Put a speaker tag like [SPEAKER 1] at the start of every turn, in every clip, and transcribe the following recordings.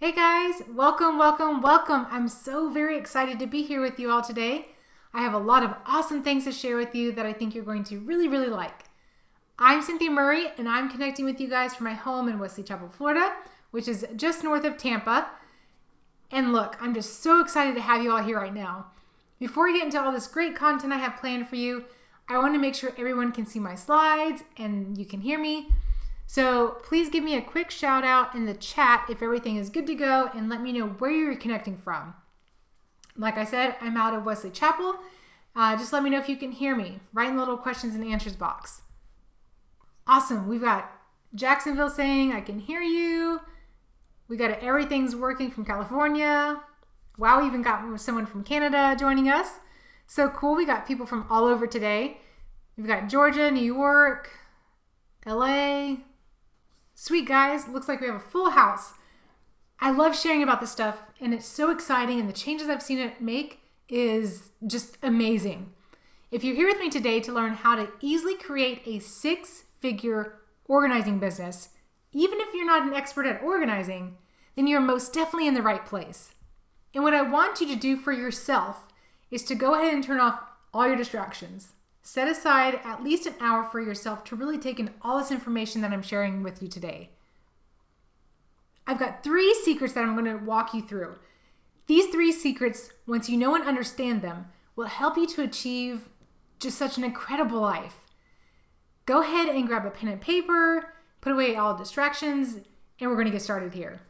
[SPEAKER 1] Hey guys, welcome, welcome, welcome. I'm so very excited to be here with you all today. I have a lot of awesome things to share with you that I think you're going to really like. I'm Cynthia Murray and I'm connecting with you guys from my home in Wesley Chapel, Florida, which is just north of Tampa. And look, I'm just so excited to have you all here right now. Before we get into all this great content I have planned for you, I want to make sure everyone can see my slides and you can hear me. So please give me a quick shout out in the chat if everything is good to go and let me know where you're connecting from. Like I said, I'm out of Wesley Chapel. Just let me know if you can hear me. Write in the little questions and answers box. Awesome. We've got Jacksonville saying, I can hear you. We got everything's working from California. Wow, we even got someone from Canada joining us. So cool. We got people from all over today. We've got Georgia, New York, LA. Sweet guys, looks like we have a full house. I love sharing about this stuff and it's so exciting and the changes I've seen it make is just amazing. If you're here with me today to learn how to easily create a six-figure organizing business, even if you're not an expert at organizing, then you're most definitely in the right place. And what I want you to do for yourself is to go ahead and turn off all your distractions. Set aside at least an hour for yourself to really take in all this information that I'm sharing with you today. I've got 3 secrets that I'm going to walk you through. These 3 secrets, once you know and understand them, will help you to achieve just such an incredible life. Go ahead and grab a pen and paper, put away all distractions, and we're going to get started here.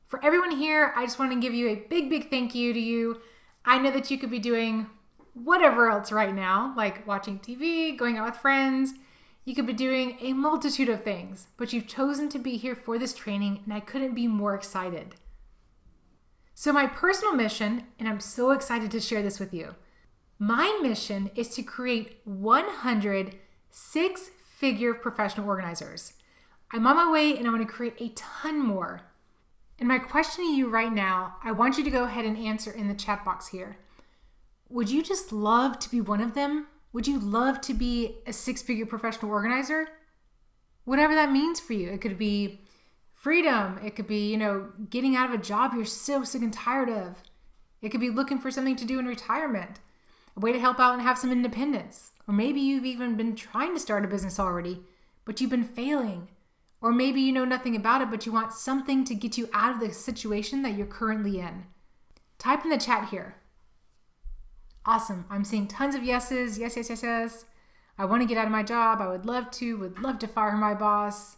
[SPEAKER 1] For everyone here, I just want to give you a big thank you to you. I know that you could be doing whatever else right now, like watching TV, going out with friends. You could be doing a multitude of things, but you've chosen to be here for this training and I couldn't be more excited. So my personal mission, and I'm so excited to share this with you, my mission is to create 100 six-figure professional organizers. I'm on my way and I want to create a ton more. And my question to you right now, I want you to go ahead and answer in the chat box here. Would you just love to be one of them? Would you love to be a six-figure professional organizer? Whatever that means for you. It could be freedom. It could be, getting out of a job you're so sick and tired of. It could be looking for something to do in retirement, a way to help out and have some independence. Or maybe you've even been trying to start a business already, but you've been failing. Or maybe you know nothing about it, but you want something to get you out of the situation that you're currently in. Type in the chat here. Awesome. I'm seeing tons of yeses. Yes. I want to get out of my job. I would love to fire my boss.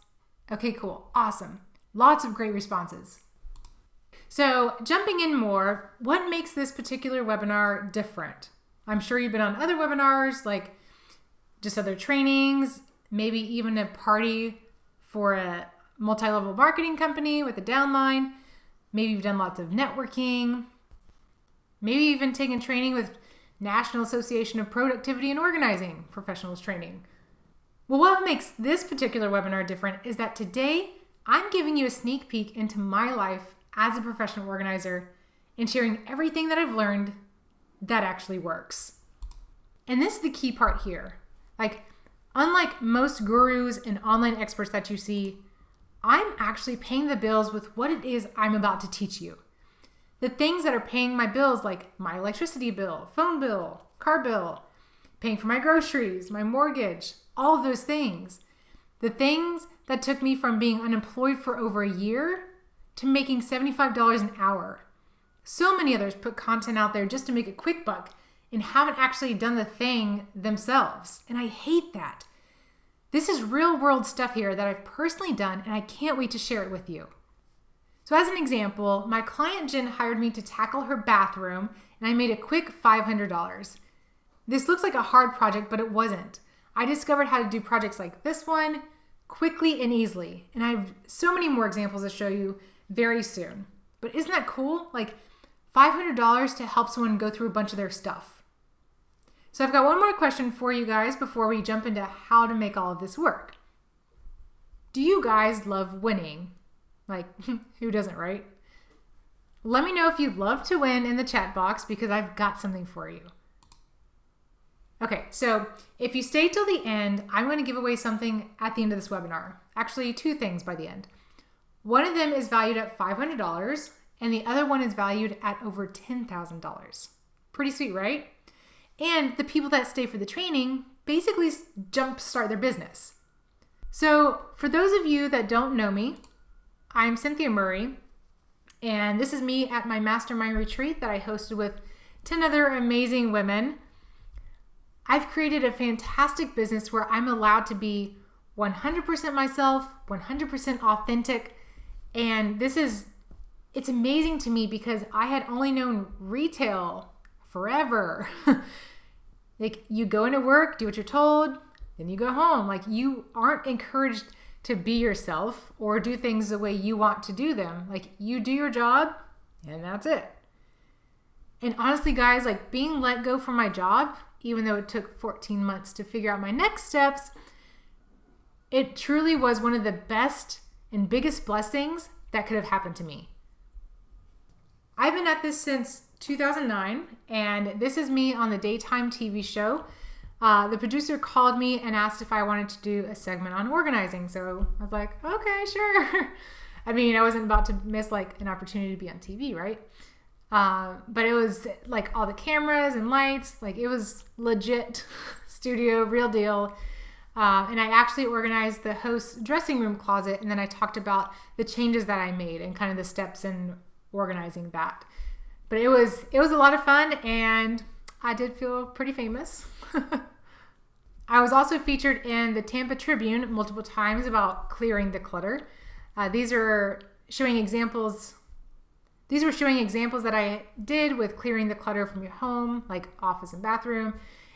[SPEAKER 1] Okay, cool. Awesome. Lots of great responses. So jumping in more, what makes this particular webinar different? I'm sure you've been on other webinars, like just other trainings, maybe even a party for a multi-level marketing company with a downline. Maybe you've done lots of networking. Maybe even taken training with National Association of Productivity and Organizing Professionals training. Well, what makes this particular webinar different is that today I'm giving you a sneak peek into my life as a professional organizer and sharing everything that I've learned that actually works. And this is the key part here. Unlike most gurus and online experts that you see, I'm actually paying the bills with what it is I'm about to teach you. The things that are paying my bills, like my electricity bill, phone bill, car bill, paying for my groceries, my mortgage, all of those things. The things that took me from being unemployed for over a year to making $75 an hour. So many others put content out there just to make a quick buck and haven't actually done the thing themselves. And I hate that. This is real world stuff here that I've personally done and I can't wait to share it with you. So as an example, my client Jen hired me to tackle her bathroom and I made a quick $500. This looks like a hard project, but it wasn't. I discovered how to do projects like this one quickly and easily. And I have so many more examples to show you very soon. But isn't that cool? $500 to help someone go through a bunch of their stuff. So I've got one more question for you guys before we jump into how to make all of this work. Do you guys love winning? Who doesn't, right? Let me know if you'd love to win in the chat box because I've got something for you. Okay, so if you stay till the end, I'm going to give away something at the end of this webinar. Actually, 2 things by the end. One of them is valued at $500 and the other one is valued at over $10,000. Pretty sweet, right? And the people that stay for the training basically jumpstart their business. So for those of you that don't know me, I'm Cynthia Murray, and this is me at my mastermind retreat that I hosted with 10 other amazing women. I've created a fantastic business where I'm allowed to be 100% myself, 100% authentic. And it's amazing to me because I had only known retail forever. Like, you go into work, do what you're told, then you go home. Like, you aren't encouraged to be yourself or do things the way you want to do them. Like, you do your job and that's it. And honestly, guys, like, being let go from my job, even though it took 14 months to figure out my next steps, it truly was one of the best and biggest blessings that could have happened to me. I've been at this since 2009, and this is me on the daytime TV show. The producer called me and asked if I wanted to do a segment on organizing. So I was like, okay, sure. I mean, I wasn't about to miss like an opportunity to be on TV, right? But it was like all the cameras and lights, like it was legit studio, real deal. And I actually organized the host's dressing room closet, and then I talked about the changes that I made and kind of the steps in organizing that. But it was a lot of fun, and I did feel pretty famous. I was also featured in the Tampa Tribune multiple times about clearing the clutter. These were showing examples that I did with clearing the clutter from your home, like office and bathroom.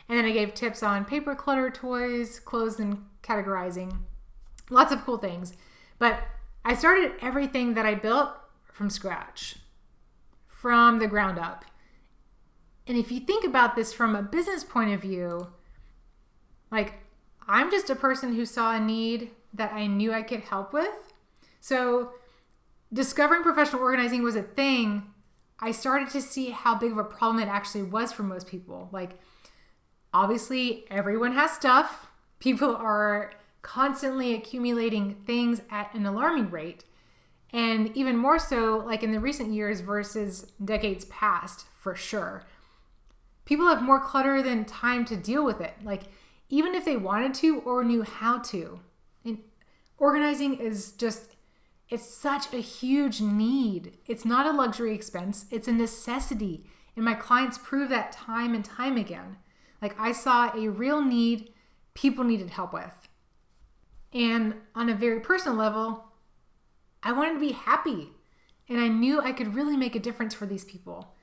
[SPEAKER 1] And then I gave tips on paper clutter, toys, clothes, and categorizing. Lots of cool things. But I started everything that I built from scratch, from the ground up. And if you think about this from a business point of view, like, I'm just a person who saw a need that I knew I could help with. So discovering professional organizing was a thing. I started to see how big of a problem it actually was for most people. Like, obviously, everyone has stuff. People are constantly accumulating things at an alarming rate. And even more so, like in the recent years versus decades past, for sure. People have more clutter than time to deal with it. Like, even if they wanted to or knew how to. And organizing is it's such a huge need. It's not a luxury expense. It's a necessity. And my clients prove that time and time again. Like, I saw a real need people needed help with. And on a very personal level, I wanted to be happy. And I knew I could really make a difference for these people.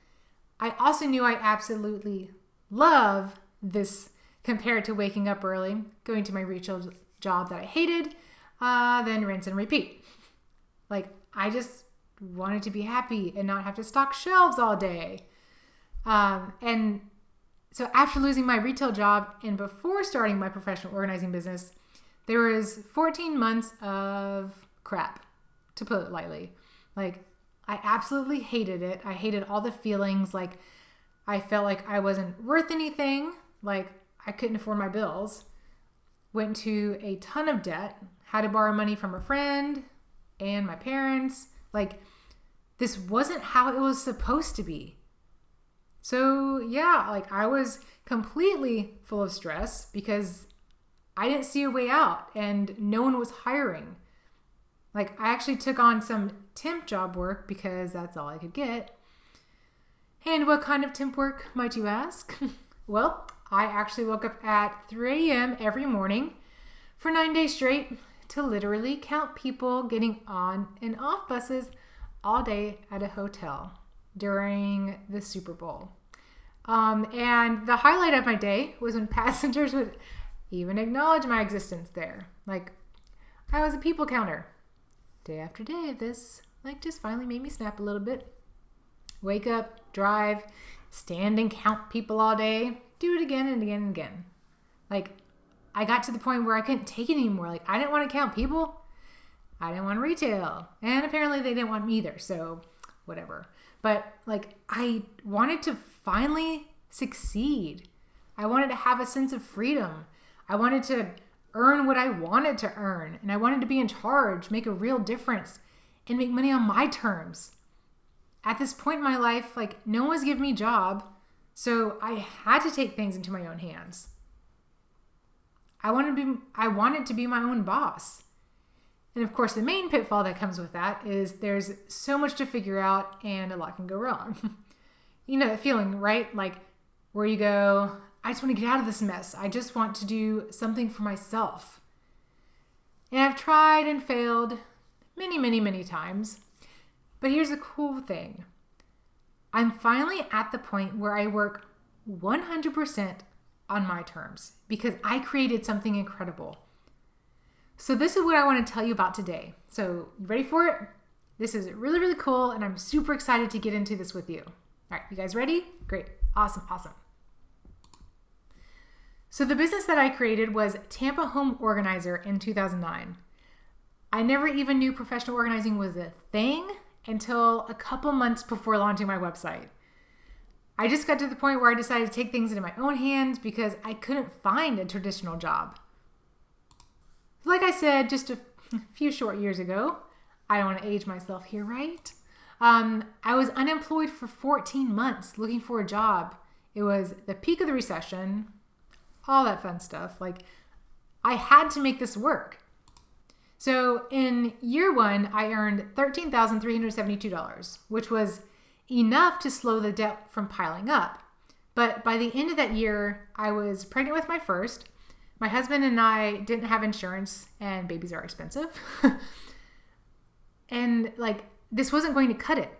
[SPEAKER 1] I also knew I absolutely love this compared to waking up early, going to my retail job that I hated, then rinse and repeat. Like, I just wanted to be happy and not have to stock shelves all day. And so after losing my retail job and before starting my professional organizing business, there was 14 months of crap, to put it lightly. Like, I absolutely hated it. I hated all the feelings. Like, I felt like I wasn't worth anything. Like, I couldn't afford my bills. Went to a ton of debt. Had to borrow money from a friend and my parents. Like, this wasn't how it was supposed to be. So yeah, like, I was completely full of stress because I didn't see a way out and no one was hiring. Like, I actually took on some temp job work because that's all I could get. And what kind of temp work, might you ask? Well, I actually woke up at 3 a.m. every morning for 9 days straight to literally count people getting on and off buses all day at a hotel during the Super Bowl. And the highlight of my day was when passengers would even acknowledge my existence there. Like, I was a people counter. Day after day, this just finally made me snap a little bit. Wake up, drive, stand and count people all day. Do it again and again and again. Like, I got to the point where I couldn't take it anymore. Like, I didn't want to count people. I didn't want retail. And apparently they didn't want me either. So whatever. But like, I wanted to finally succeed. I wanted to have a sense of freedom. I wanted to earn what I wanted to earn. And I wanted to be in charge, make a real difference, and make money on my terms. at this point in my life, like no one was giving me a job. So I had to take things into my own hands. I wanted to be my own boss. And of course, the main pitfall that comes with that is there's so much to figure out and a lot can go wrong. You know that feeling, right? Like where you go, I just want to get out of this mess. I just want to do something for myself. And I've tried and failed many, many, many times. But here's the cool thing. I'm finally at the point where I work 100% on my terms because I created something incredible. So this is what I want to tell you about today. So you ready for it? This is really, really cool, and I'm super excited to get into this with you. All right, you guys ready? Great. Awesome. So the business that I created was Tampa Home Organizer in 2009. I never even knew professional organizing was a thing until a couple months before launching my website. I just got to the point where I decided to take things into my own hands because I couldn't find a traditional job. Like I said, just a few short years ago, I don't want to age myself here, right? I was unemployed for 14 months looking for a job. It was the peak of the recession, all that fun stuff. Like I had to make this work. So in year one, I earned $13,372, which was enough to slow the debt from piling up. But by the end of that year, I was pregnant with my first. My husband and I didn't have insurance, and babies are expensive. And like, this wasn't going to cut it.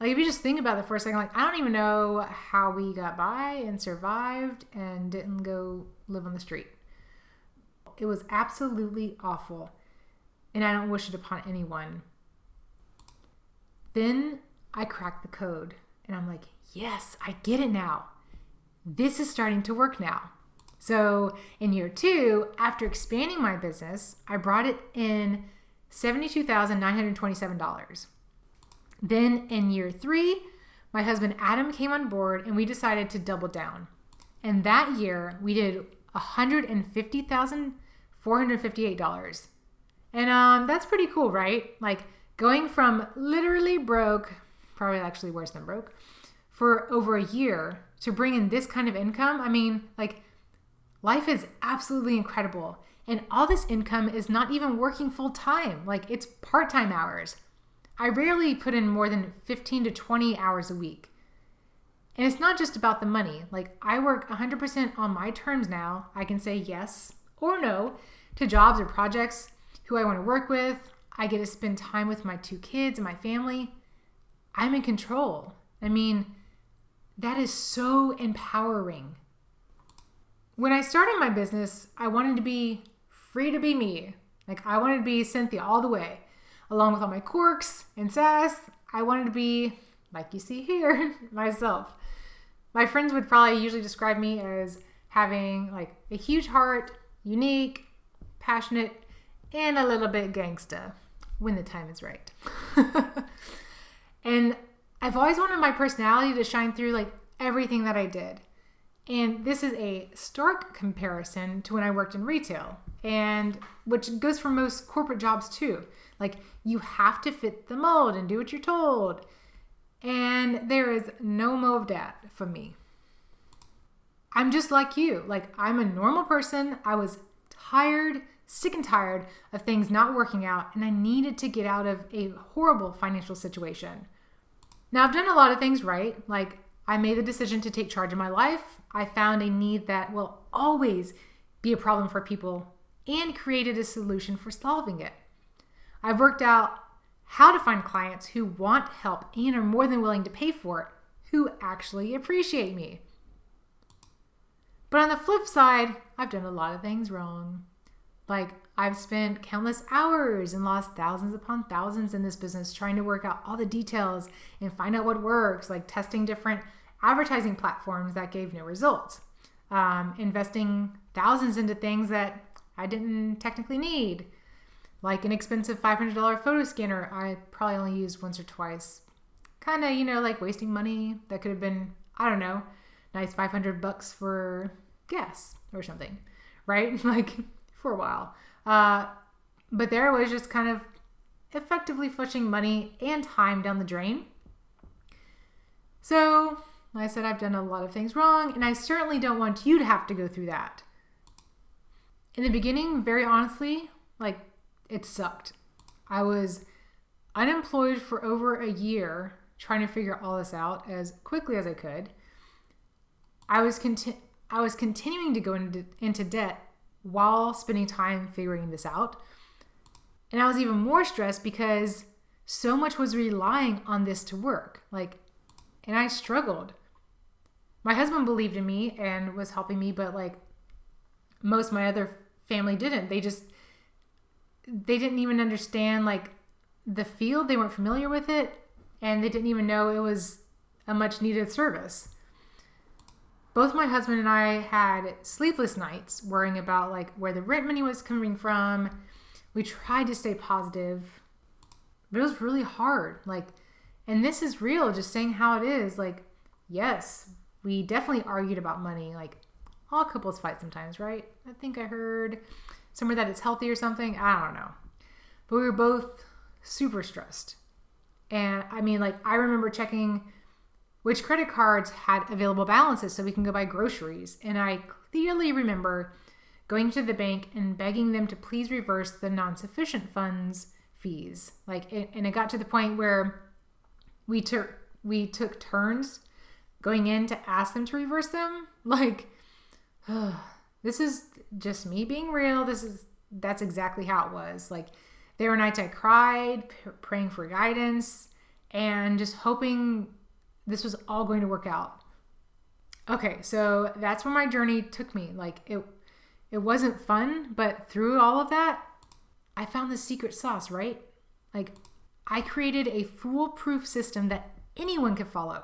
[SPEAKER 1] Like, if you just think about it for a second, like, I don't even know how we got by and survived and didn't go live on the street. It was absolutely awful, and I don't wish it upon anyone. Then I cracked the code, and I'm like, yes, I get it now. This is starting to work now. So in year two, after expanding my business, I brought it in $72,927. Then in year three, my husband Adam came on board and we decided to double down. And that year we did $150,458. And that's pretty cool, right? Like going from literally broke, probably actually worse than broke, for over a year to bring in this kind of income. I mean, like, life is absolutely incredible. And all this income is not even working full time. Like, it's part-time hours. I rarely put in more than 15 to 20 hours a week. And it's not just about the money. Like, I work 100% on my terms now. I can say yes or no to jobs or projects, who I want to work with. I get to spend time with my 2 kids and my family. I'm in control. I mean, that is so empowering. When I started my business, I wanted to be free to be me. Like, I wanted to be Cynthia all the way. Along with all my quirks and sass, I wanted to be, like you see here, myself. My friends would probably usually describe me as having like a huge heart, unique, passionate, and a little bit gangsta when the time is right. And I've always wanted my personality to shine through like everything that I did. And this is a stark comparison to when I worked in retail, and which goes for most corporate jobs too. Like, you have to fit the mold and do what you're told. And there is no mo of that for me. I'm just like you. Like, I'm a normal person. I was tired, sick and tired of things not working out, and I needed to get out of a horrible financial situation. Now, I've done a lot of things right. Like, I made the decision to take charge of my life. I found a need that will always be a problem for people and created a solution for solving it. I've worked out how to find clients who want help and are more than willing to pay for it, who actually appreciate me. But on the flip side, I've done a lot of things wrong. Like, I've spent countless hours and lost thousands upon thousands in this business trying to work out all the details and find out what works, like testing different advertising platforms that gave no results, investing thousands into things that I didn't technically need, like an expensive $500 photo scanner I probably only used once or twice. Kind of, like wasting money that could have been, I don't know, nice $500 for gas or something, right? Like, for a while. But there I was just kind of effectively flushing money and time down the drain. So I said, I've done a lot of things wrong, and I certainly don't want you to have to go through that. In the beginning, very honestly, it sucked. I was unemployed for over a year trying to figure all this out as quickly as I could. I was continuing to go into debt while spending time figuring this out. And I was even more stressed because so much was relying on this to work. And I struggled. My husband believed in me and was helping me, but most of my other family didn't. They didn't even understand the field. They weren't familiar with it, and they didn't even know it was a much needed service. Both my husband and I had sleepless nights worrying about where the rent money was coming from. We tried to stay positive, but it was really hard. And this is real, just saying how it is. Yes, we definitely argued about money. All couples fight sometimes, right? I think I heard somewhere that it's healthy or something. I don't know. But we were both super stressed. And I remember checking which credit cards had available balances so we can go buy groceries. And I clearly remember going to the bank and begging them to please reverse the non-sufficient funds fees. And it got to the point where we took turns going in to ask them to reverse them. This is just me being real. That's exactly how it was. There were nights I cried, praying for guidance, and just hoping this was all going to work out. Okay, so that's where my journey took me. It wasn't fun, but through all of that, I found the secret sauce, right? I created a foolproof system that anyone could follow.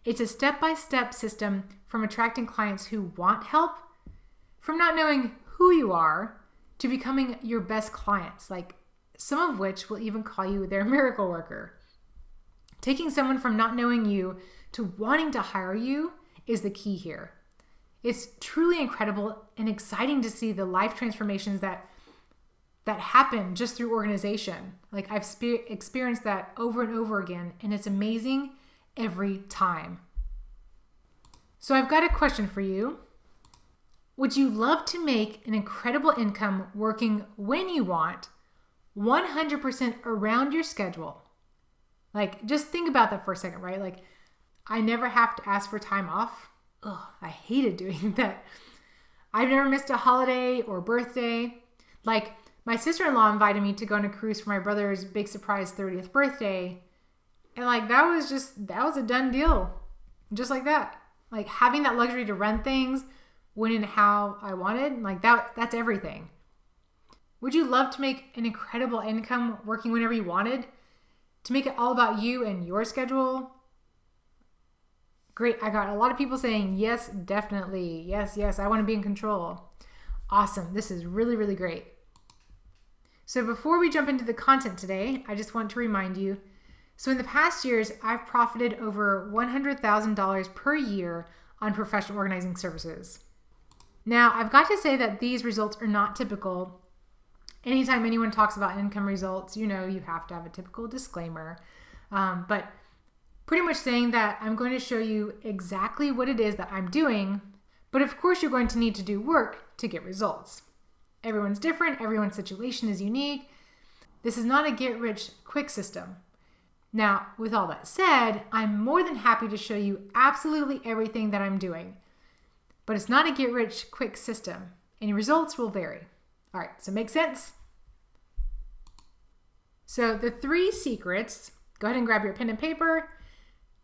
[SPEAKER 1] It's a step-by-step system from attracting clients who want help, from not knowing who you are, to becoming your best clients, some of which will even call you their miracle worker. Taking someone from not knowing you to wanting to hire you is the key here. It's truly incredible and exciting to see the life transformations that happen just through organization. I've experienced that over and over again, and it's amazing every time. So I've got a question for you. Would you love to make an incredible income working when you want, 100% around your schedule? Just think about that for a second, right? I never have to ask for time off. Ugh, I hated doing that. I've never missed a holiday or birthday. My sister-in-law invited me to go on a cruise for my brother's big surprise 30th birthday. And that was a done deal. Just like that. Having that luxury to run things when and how I wanted, that's everything. Would you love to make an incredible income working whenever you wanted? To make it all about you and your schedule? Great. I got a lot of people saying, yes, definitely. Yes, I want to be in control. Awesome. This is really, really great. So before we jump into the content today, I just want to remind you, so in the past years, I've profited over $100,000 per year on professional organizing services. Now, I've got to say that these results are not typical. Anytime anyone talks about income results, you have to have a typical disclaimer. But pretty much saying that I'm going to show you exactly what it is that I'm doing, but of course you're going to need to do work to get results. Everyone's different. Everyone's situation is unique. This is not a get-rich-quick system. Now, with all that said, I'm more than happy to show you absolutely everything that I'm doing. But it's not a get-rich-quick system, and your results will vary. All right, so make sense? So the 3 secrets, go ahead and grab your pen and paper.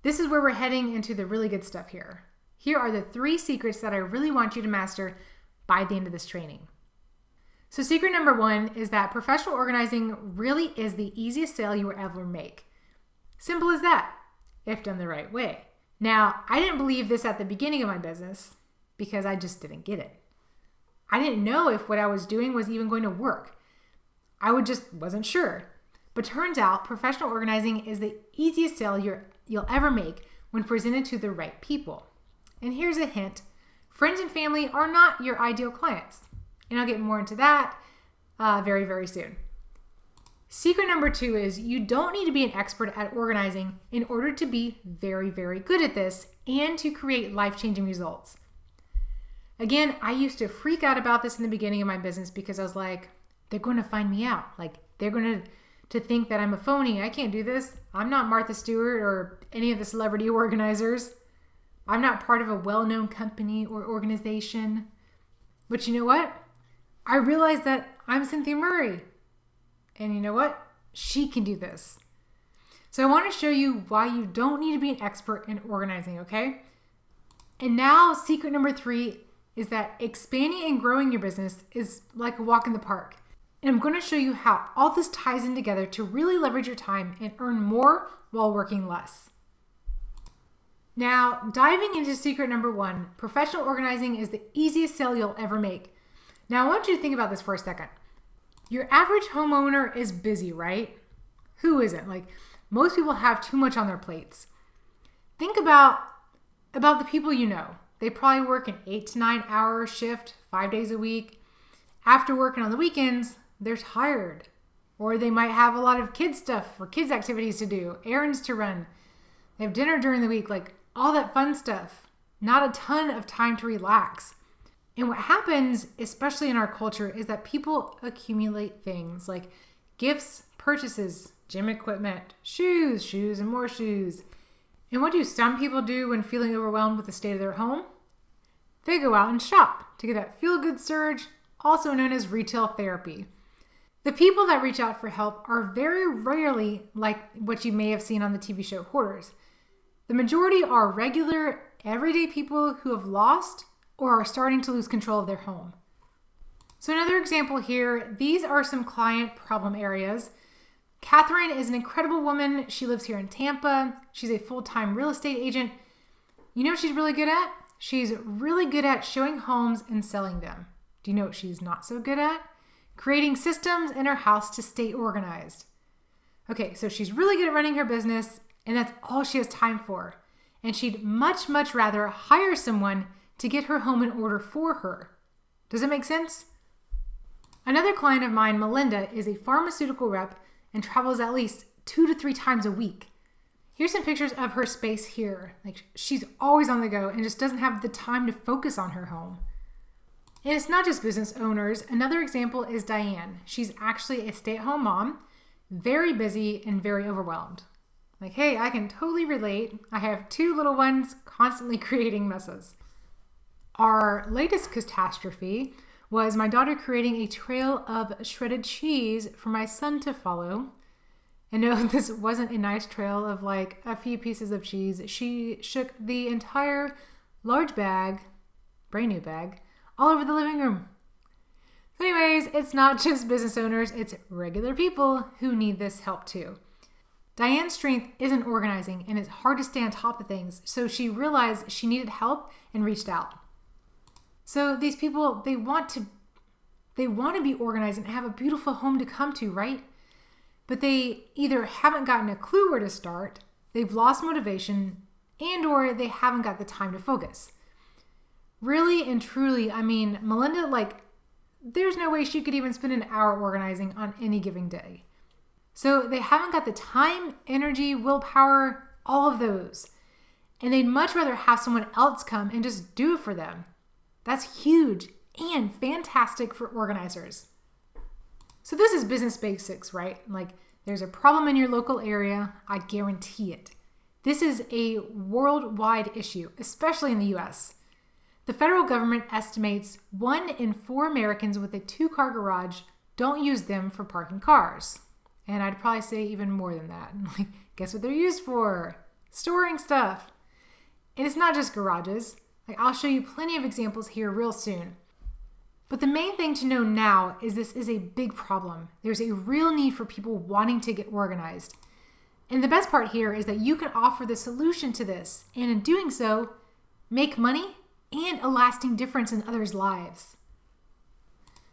[SPEAKER 1] This is where we're heading into the really good stuff here. Here are the 3 secrets that I really want you to master by the end of this training. So secret number 1 is that professional organizing really is the easiest sale you will ever make. Simple as that, if done the right way. Now, I didn't believe this at the beginning of my business because I just didn't get it. I didn't know if what I was doing was even going to work. I wasn't sure. But turns out professional organizing is the easiest sale you'll ever make when presented to the right people. And here's a hint. Friends and family are not your ideal clients. And I'll get more into that very, very soon. Secret number 2 is you don't need to be an expert at organizing in order to be very, very good at this and to create life-changing results. Again, I used to freak out about this in the beginning of my business because I was like, they're going to find me out. Like, they're going to think that I'm a phony. I can't do this. I'm not Martha Stewart or any of the celebrity organizers. I'm not part of a well-known company or organization. But you know what? I realized that I'm Cynthia Murray. And you know what? She can do this. So I want to show you why you don't need to be an expert in organizing, okay? And now secret number 3 is that expanding and growing your business is like a walk in the park. And I'm going to show you how all this ties in together to really leverage your time and earn more while working less. Now, diving into secret number 1, professional organizing is the easiest sale you'll ever make. Now, I want you to think about this for a second. Your average homeowner is busy, right? Who isn't? Like, most people have too much on their plates. Think about the people you know. They probably work an 8 to 9 hour shift, 5 days a week. After working on the weekends, they're tired. Or they might have a lot of kid stuff or kids activities to do, errands to run. They have dinner during the week, like all that fun stuff. Not a ton of time to relax. And what happens, especially in our culture, is that people accumulate things like gifts, purchases, gym equipment, shoes and more shoes. And what do some people do when feeling overwhelmed with the state of their home? They go out and shop to get that feel-good surge, also known as retail therapy. The people that reach out for help are very rarely like what you may have seen on the TV show Hoarders. The majority are regular, everyday people who have lost or are starting to lose control of their home. So another example here, these are some client problem areas. Catherine is an incredible woman. She lives here in Tampa. She's a full-time real estate agent. You know what she's really good at? She's really good at showing homes and selling them. Do you know what she's not so good at? Creating systems in her house to stay organized. Okay, so she's really good at running her business, and that's all she has time for. And she'd much, much rather hire someone to get her home in order for her. Does it make sense? Another client of mine, Melinda, is a pharmaceutical rep and travels at least 2 to 3 times a week. Here's some pictures of her space here. Like, she's always on the go and just doesn't have the time to focus on her home. And it's not just business owners. Another example is Diane. She's actually a stay-at-home mom, very busy and very overwhelmed. Like, hey, I can totally relate. I have 2 little ones constantly creating messes. Our latest catastrophe was my daughter creating a trail of shredded cheese for my son to follow. And no, this wasn't a nice trail of like a few pieces of cheese. She shook the entire large bag, brand new bag, all over the living room. So anyways, it's not just business owners, it's regular people who need this help too. Diane's strength isn't organizing and it's hard to stay on top of things. So she realized she needed help and reached out. So these people, they want to be organized and have a beautiful home to come to, right? But they either haven't gotten a clue where to start, they've lost motivation, and or they haven't got the time to focus. Really and truly, I mean, Melinda, like, there's no way she could even spend an hour organizing on any given day. So they haven't got the time, energy, willpower, all of those. And they'd much rather have someone else come and just do it for them. That's huge and fantastic for organizers. So this is business basics, right? Like, there's a problem in your local area, I guarantee it. This is a worldwide issue, especially in the US. The federal government estimates 1 in 4 Americans with a 2-car garage don't use them for parking cars. And I'd probably say even more than that. Like, guess what they're used for? Storing stuff. And it's not just garages. Like, I'll show you plenty of examples here real soon. But the main thing to know now is this is a big problem. There's a real need for people wanting to get organized. And the best part here is that you can offer the solution to this, and in doing so, make money and a lasting difference in others' lives.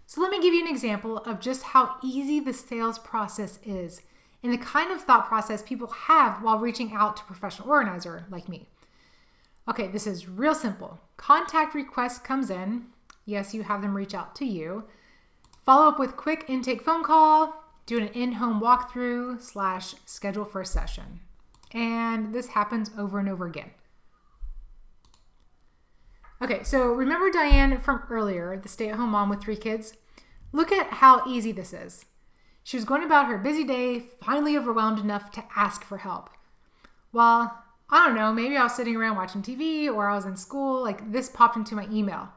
[SPEAKER 1] So let me give you an example of just how easy the sales process is and the kind of thought process people have while reaching out to a professional organizer like me. Okay, this is real simple. Contact request comes in. Yes, you have them reach out to you. Follow up with quick intake phone call. do an in-home walkthrough / schedule for a session. And this happens over and over again. Okay, so remember Diane from earlier, the stay-at-home mom with 3 kids? Look at how easy this is. She was going about her busy day, finally overwhelmed enough to ask for help. Well, I don't know, maybe I was sitting around watching TV or I was in school, like this popped into my email.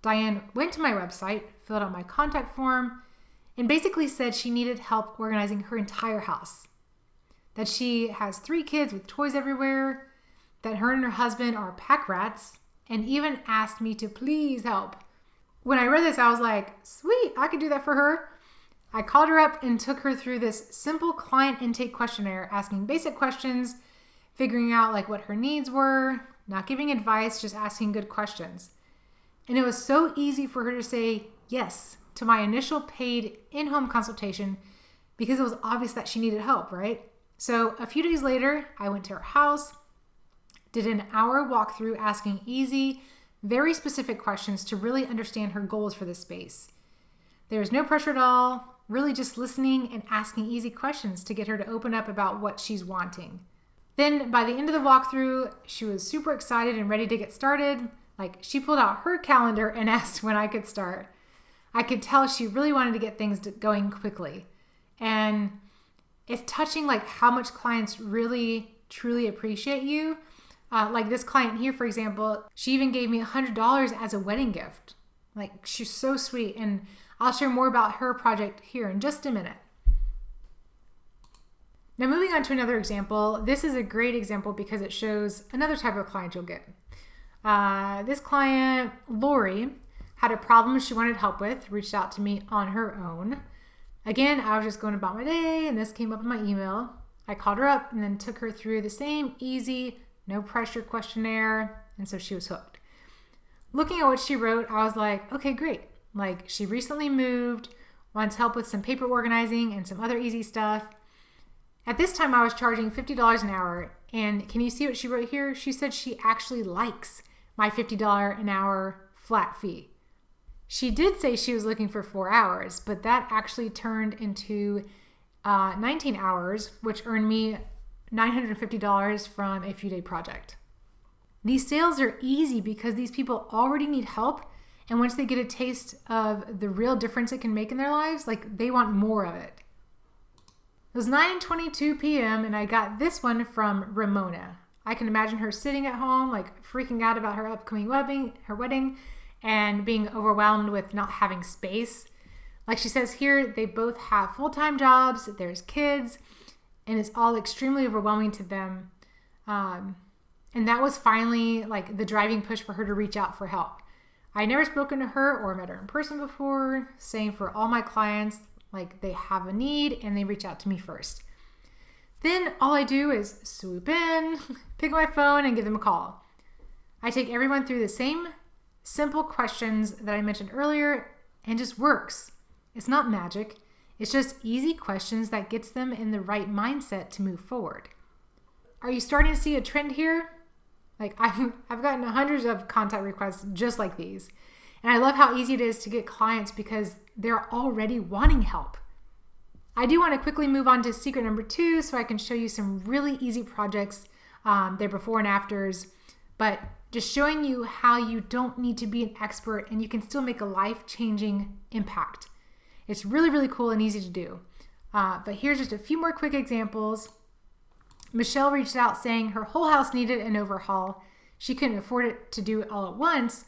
[SPEAKER 1] Diane went to my website, filled out my contact form, and basically said she needed help organizing her entire house. That she has 3 kids with toys everywhere, that her and her husband are pack rats, and even asked me to please help. When I read this, I was like, sweet, I could do that for her. I called her up and took her through this simple client intake questionnaire, asking basic questions, figuring out like what her needs were, not giving advice, just asking good questions. And it was so easy for her to say yes to my initial paid in-home consultation because it was obvious that she needed help, right? So a few days later, I went to her house, did an hour walkthrough asking easy, very specific questions to really understand her goals for this space. There was no pressure at all, really just listening and asking easy questions to get her to open up about what she's wanting. Then by the end of the walkthrough, she was super excited and ready to get started. Like she pulled out her calendar and asked when I could start. I could tell she really wanted to get things going quickly. And it's touching like how much clients really, truly appreciate you. Like this client here, for example, she even gave me $100 as a wedding gift. Like she's so sweet. And I'll share more about her project here in just a minute. Now moving on to another example. This is a great example because it shows another type of client you'll get. This client, Lori, had a problem she wanted help with, reached out to me on her own. Again, I was just going about my day and this came up in my email. I called her up and then took her through the same easy, no pressure questionnaire, and so she was hooked. Looking at what she wrote, I was like, okay, great. Like she recently moved, wants help with some paper organizing and some other easy stuff. At this time, I was charging $50 an hour, and can you see what she wrote here? She said she actually likes my $50 an hour flat fee. She did say she was looking for 4 hours, but that actually turned into 19 hours, which earned me $950 from a few-day project. These sales are easy because these people already need help, and once they get a taste of the real difference it can make in their lives, like they want more of it. It was 9:22 p.m. and I got this one from Ramona. I can imagine her sitting at home, like freaking out about her upcoming wedding, and being overwhelmed with not having space. Like she says here, they both have full-time jobs, there's kids, and it's all extremely overwhelming to them. And that was finally like the driving push for her to reach out for help. I never spoken to her or met her in person before, same for all my clients. Like they have a need and they reach out to me first. Then all I do is swoop in, pick up my phone and give them a call. I take everyone through the same simple questions that I mentioned earlier and just works. It's not magic. It's just easy questions that gets them in the right mindset to move forward. Are you starting to see a trend here? Like I've gotten hundreds of contact requests just like these. And I love how easy it is to get clients because they're already wanting help. I do want to quickly move on to secret number 2 so I can show you some really easy projects, their before and afters, but just showing you how you don't need to be an expert and you can still make a life-changing impact. It's really, really cool and easy to do. But here's just a few more quick examples. Michelle reached out saying her whole house needed an overhaul. She couldn't afford it to do it all at once,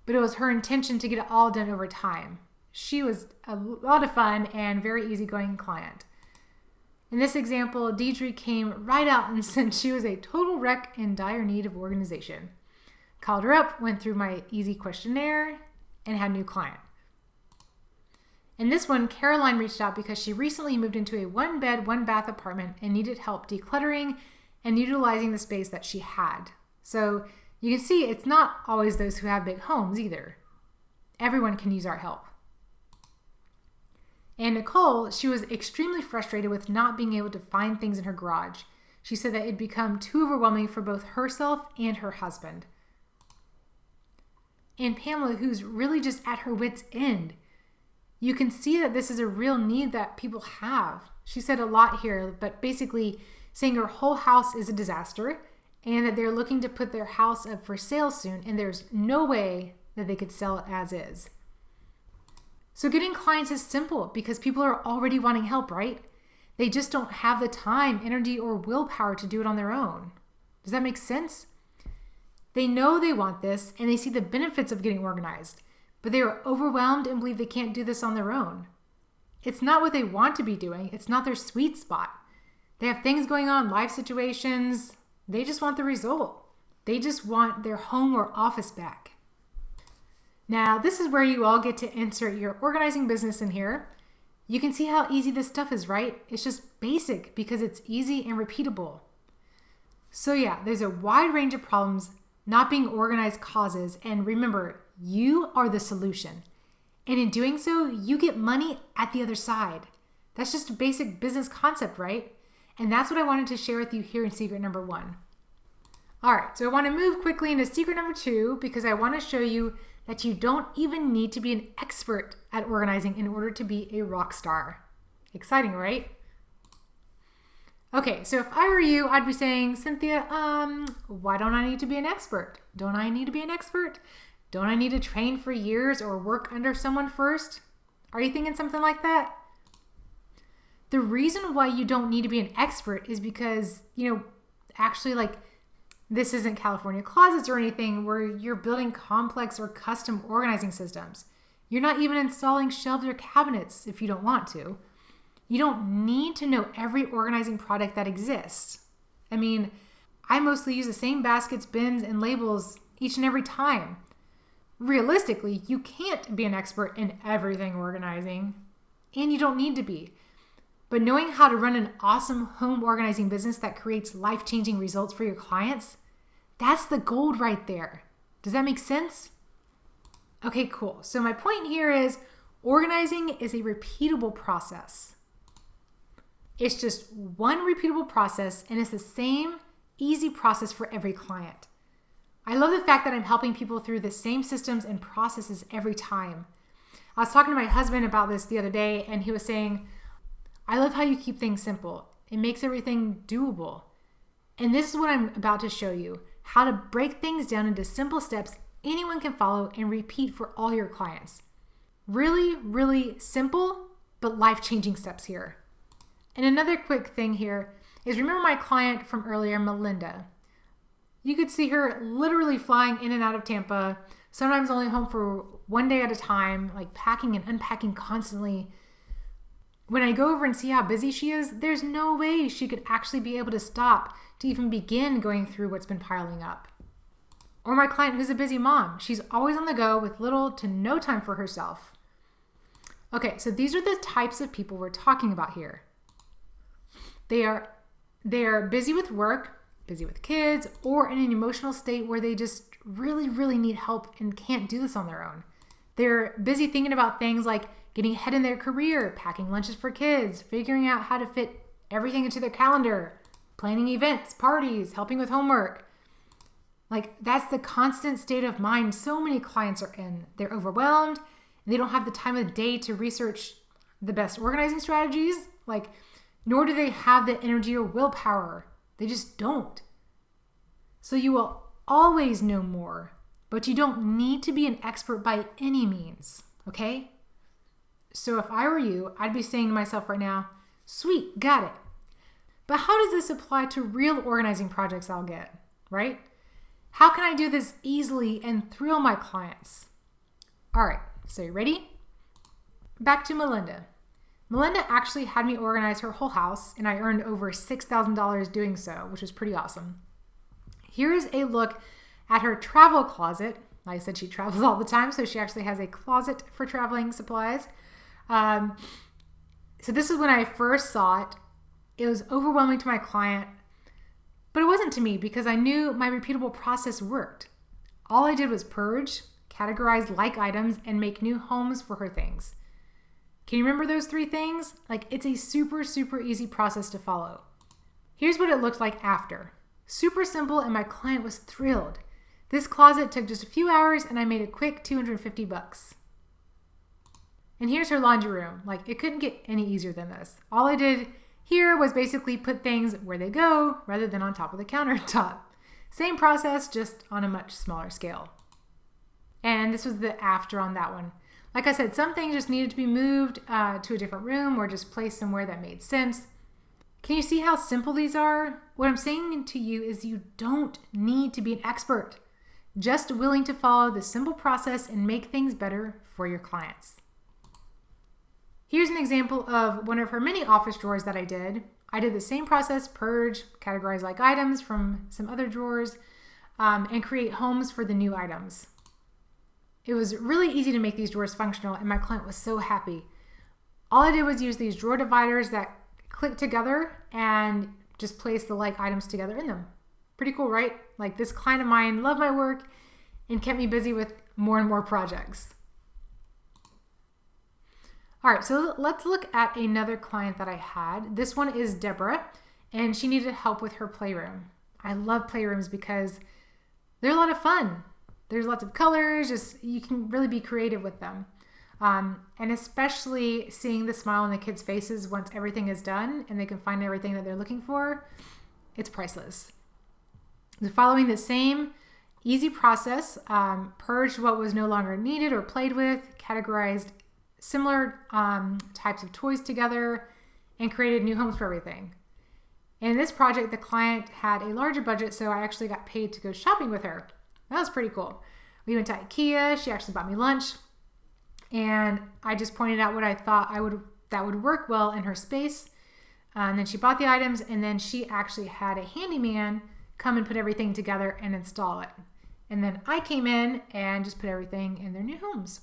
[SPEAKER 1] but it was her intention to get it all done over time. She was a lot of fun and very easygoing client. In this example, Deidre came right out and said she was a total wreck in dire need of organization. Called her up, went through my easy questionnaire, and had a new client. In this one, Caroline reached out because she recently moved into a 1-bed, 1-bath apartment and needed help decluttering and utilizing the space that she had. So you can see it's not always those who have big homes either. Everyone can use our help. And Nicole, she was extremely frustrated with not being able to find things in her garage. She said that it'd become too overwhelming for both herself and her husband. And Pamela, who's really just at her wit's end. you can see that this is a real need that people have. She said a lot here, but basically saying her whole house is a disaster and that they're looking to put their house up for sale soon, and there's no way that they could sell it as is. So getting clients is simple because people are already wanting help, right? They just don't have the time, energy, or willpower to do it on their own. Does that make sense? They know they want this and they see the benefits of getting organized, but they are overwhelmed and believe they can't do this on their own. It's not what they want to be doing. It's not their sweet spot. They have things going on, life situations. They just want the result. They just want their home or office back. Now, this is where you all get to insert your organizing business in here. You can see how easy this stuff is, right? It's just basic because it's easy and repeatable. So yeah, there's a wide range of problems not being organized causes. And remember, you are the solution. And in doing so, you get money at the other side. That's just a basic business concept, right? And that's what I wanted to share with you here in secret number 1. All right, so I want to move quickly into secret number 2 because I want to show you that you don't even need to be an expert at organizing in order to be a rock star. Exciting, right? Okay, so if I were you, I'd be saying, Cynthia, why don't I need to be an expert? Don't I need to be an expert? Don't I need to train for years or work under someone first? Are you thinking something like that? The reason why you don't need to be an expert is because, actually this isn't California Closets or anything where you're building complex or custom organizing systems. You're not even installing shelves or cabinets if you don't want to. You don't need to know every organizing product that exists. I mean, I mostly use the same baskets, bins, and labels each and every time. Realistically, you can't be an expert in everything organizing, and you don't need to be. But knowing how to run an awesome home organizing business that creates life-changing results for your clients, that's the gold right there. Does that make sense? Okay, cool. So my point here is organizing is a repeatable process. It's just one repeatable process, and it's the same easy process for every client. I love the fact that I'm helping people through the same systems and processes every time. I was talking to my husband about this the other day, and he was saying, I love how you keep things simple. It makes everything doable. And this is what I'm about to show you, how to break things down into simple steps anyone can follow and repeat for all your clients. Really, really simple, but life-changing steps here. And another quick thing here is remember my client from earlier, Melinda. You could see her literally flying in and out of Tampa, sometimes only home for one day at a time, packing and unpacking constantly. When I go over and see how busy she is, there's no way she could actually be able to stop to even begin going through what's been piling up. Or my client who's a busy mom. She's always on the go with little to no time for herself. Okay, so these are the types of people we're talking about here. They are busy with work, busy with kids, or in an emotional state where they just really, really need help and can't do this on their own. They're busy thinking about things like getting ahead in their career, packing lunches for kids, figuring out how to fit everything into their calendar, planning events, parties, helping with homework. That's the constant state of mind so many clients are in. They're overwhelmed, and they don't have the time of the day to research the best organizing strategies, nor do they have the energy or willpower. They just don't. So you will always know more, but you don't need to be an expert by any means, okay? So if I were you, I'd be saying to myself right now, sweet, got it. But how does this apply to real organizing projects I'll get, right? How can I do this easily and thrill my clients? All right, so you ready? Back to Melinda. Melinda actually had me organize her whole house, and I earned over $6,000 doing so, which was pretty awesome. Here is a look at her travel closet. Like I said, she travels all the time, so she actually has a closet for traveling supplies. So this is when I first saw it. It was overwhelming to my client, but it wasn't to me because I knew my repeatable process worked. All I did was purge, categorize like items, and make new homes for her things. Can you remember those 3 things? It's a super, super easy process to follow. Here's what it looked like after. Super simple, and my client was thrilled. This closet took just a few hours, and I made a quick $250. And here's her laundry room. Like, it couldn't get any easier than this. All I did here was basically put things where they go rather than on top of the countertop. Same process, just on a much smaller scale. And this was the after on that one. Like I said, some things just needed to be moved to a different room or just placed somewhere that made sense. Can you see how simple these are? What I'm saying to you is you don't need to be an expert. Just willing to follow the simple process and make things better for your clients. Here's an example of one of her mini office drawers that I did. I did the same process, purge, categorize like items from some other drawers, and create homes for the new items. It was really easy to make these drawers functional, and my client was so happy. All I did was use these drawer dividers that click together and just place the like items together in them. Pretty cool, right? Like, this client of mine loved my work and kept me busy with more and more projects. All right, so let's look at another client that I had. This one is Deborah, and she needed help with her playroom. I love playrooms because they're a lot of fun. There's lots of colors, just you can really be creative with them. And especially seeing the smile on the kids' faces once everything is done and they can find everything that they're looking for, it's priceless. Following the same easy process, purged what was no longer needed or played with, categorized similar types of toys together, and created new homes for everything. In this project, the client had a larger budget, so I actually got paid to go shopping with her. That was pretty cool. We went to IKEA. She actually bought me lunch, and I just pointed out what I thought that would work well in her space. And then she bought the items, and then she actually had a handyman come and put everything together and install it. And then I came in and just put everything in their new homes.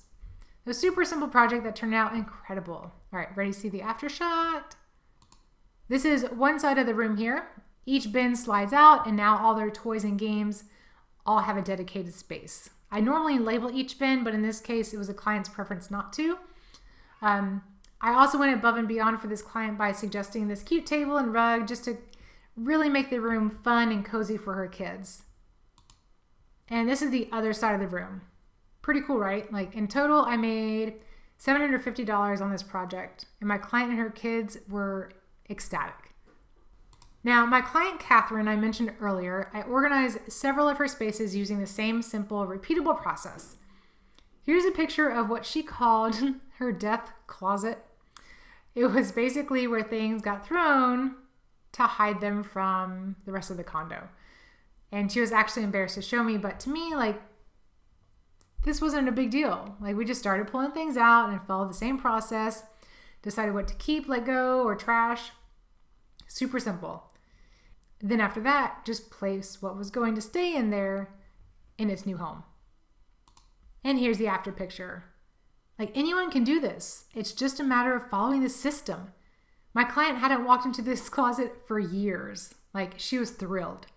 [SPEAKER 1] It was a super simple project that turned out incredible. All right, ready to see the after shot? This is one side of the room here. Each bin slides out, and now all their toys and games all have a dedicated space. I normally label each bin, but in this case, it was a client's preference not to. I also went above and beyond for this client by suggesting this cute table and rug just to really make the room fun and cozy for her kids. And this is the other side of the room. Pretty cool, right? Like, in total, I made $750 on this project, and my client and her kids were ecstatic. Now, my client, Catherine, I mentioned earlier, I organized several of her spaces using the same simple, repeatable process. Here's a picture of what she called her death closet. It was basically where things got thrown to hide them from the rest of the condo. And she was actually embarrassed to show me, but to me, like, this wasn't a big deal. Like, we just started pulling things out and followed the same process, decided what to keep, let go, or trash. Super simple. Then after that, just place what was going to stay in there in its new home. And here's the after picture. Like, anyone can do this. It's just a matter of following the system. My client hadn't walked into this closet for years. Like, she was thrilled.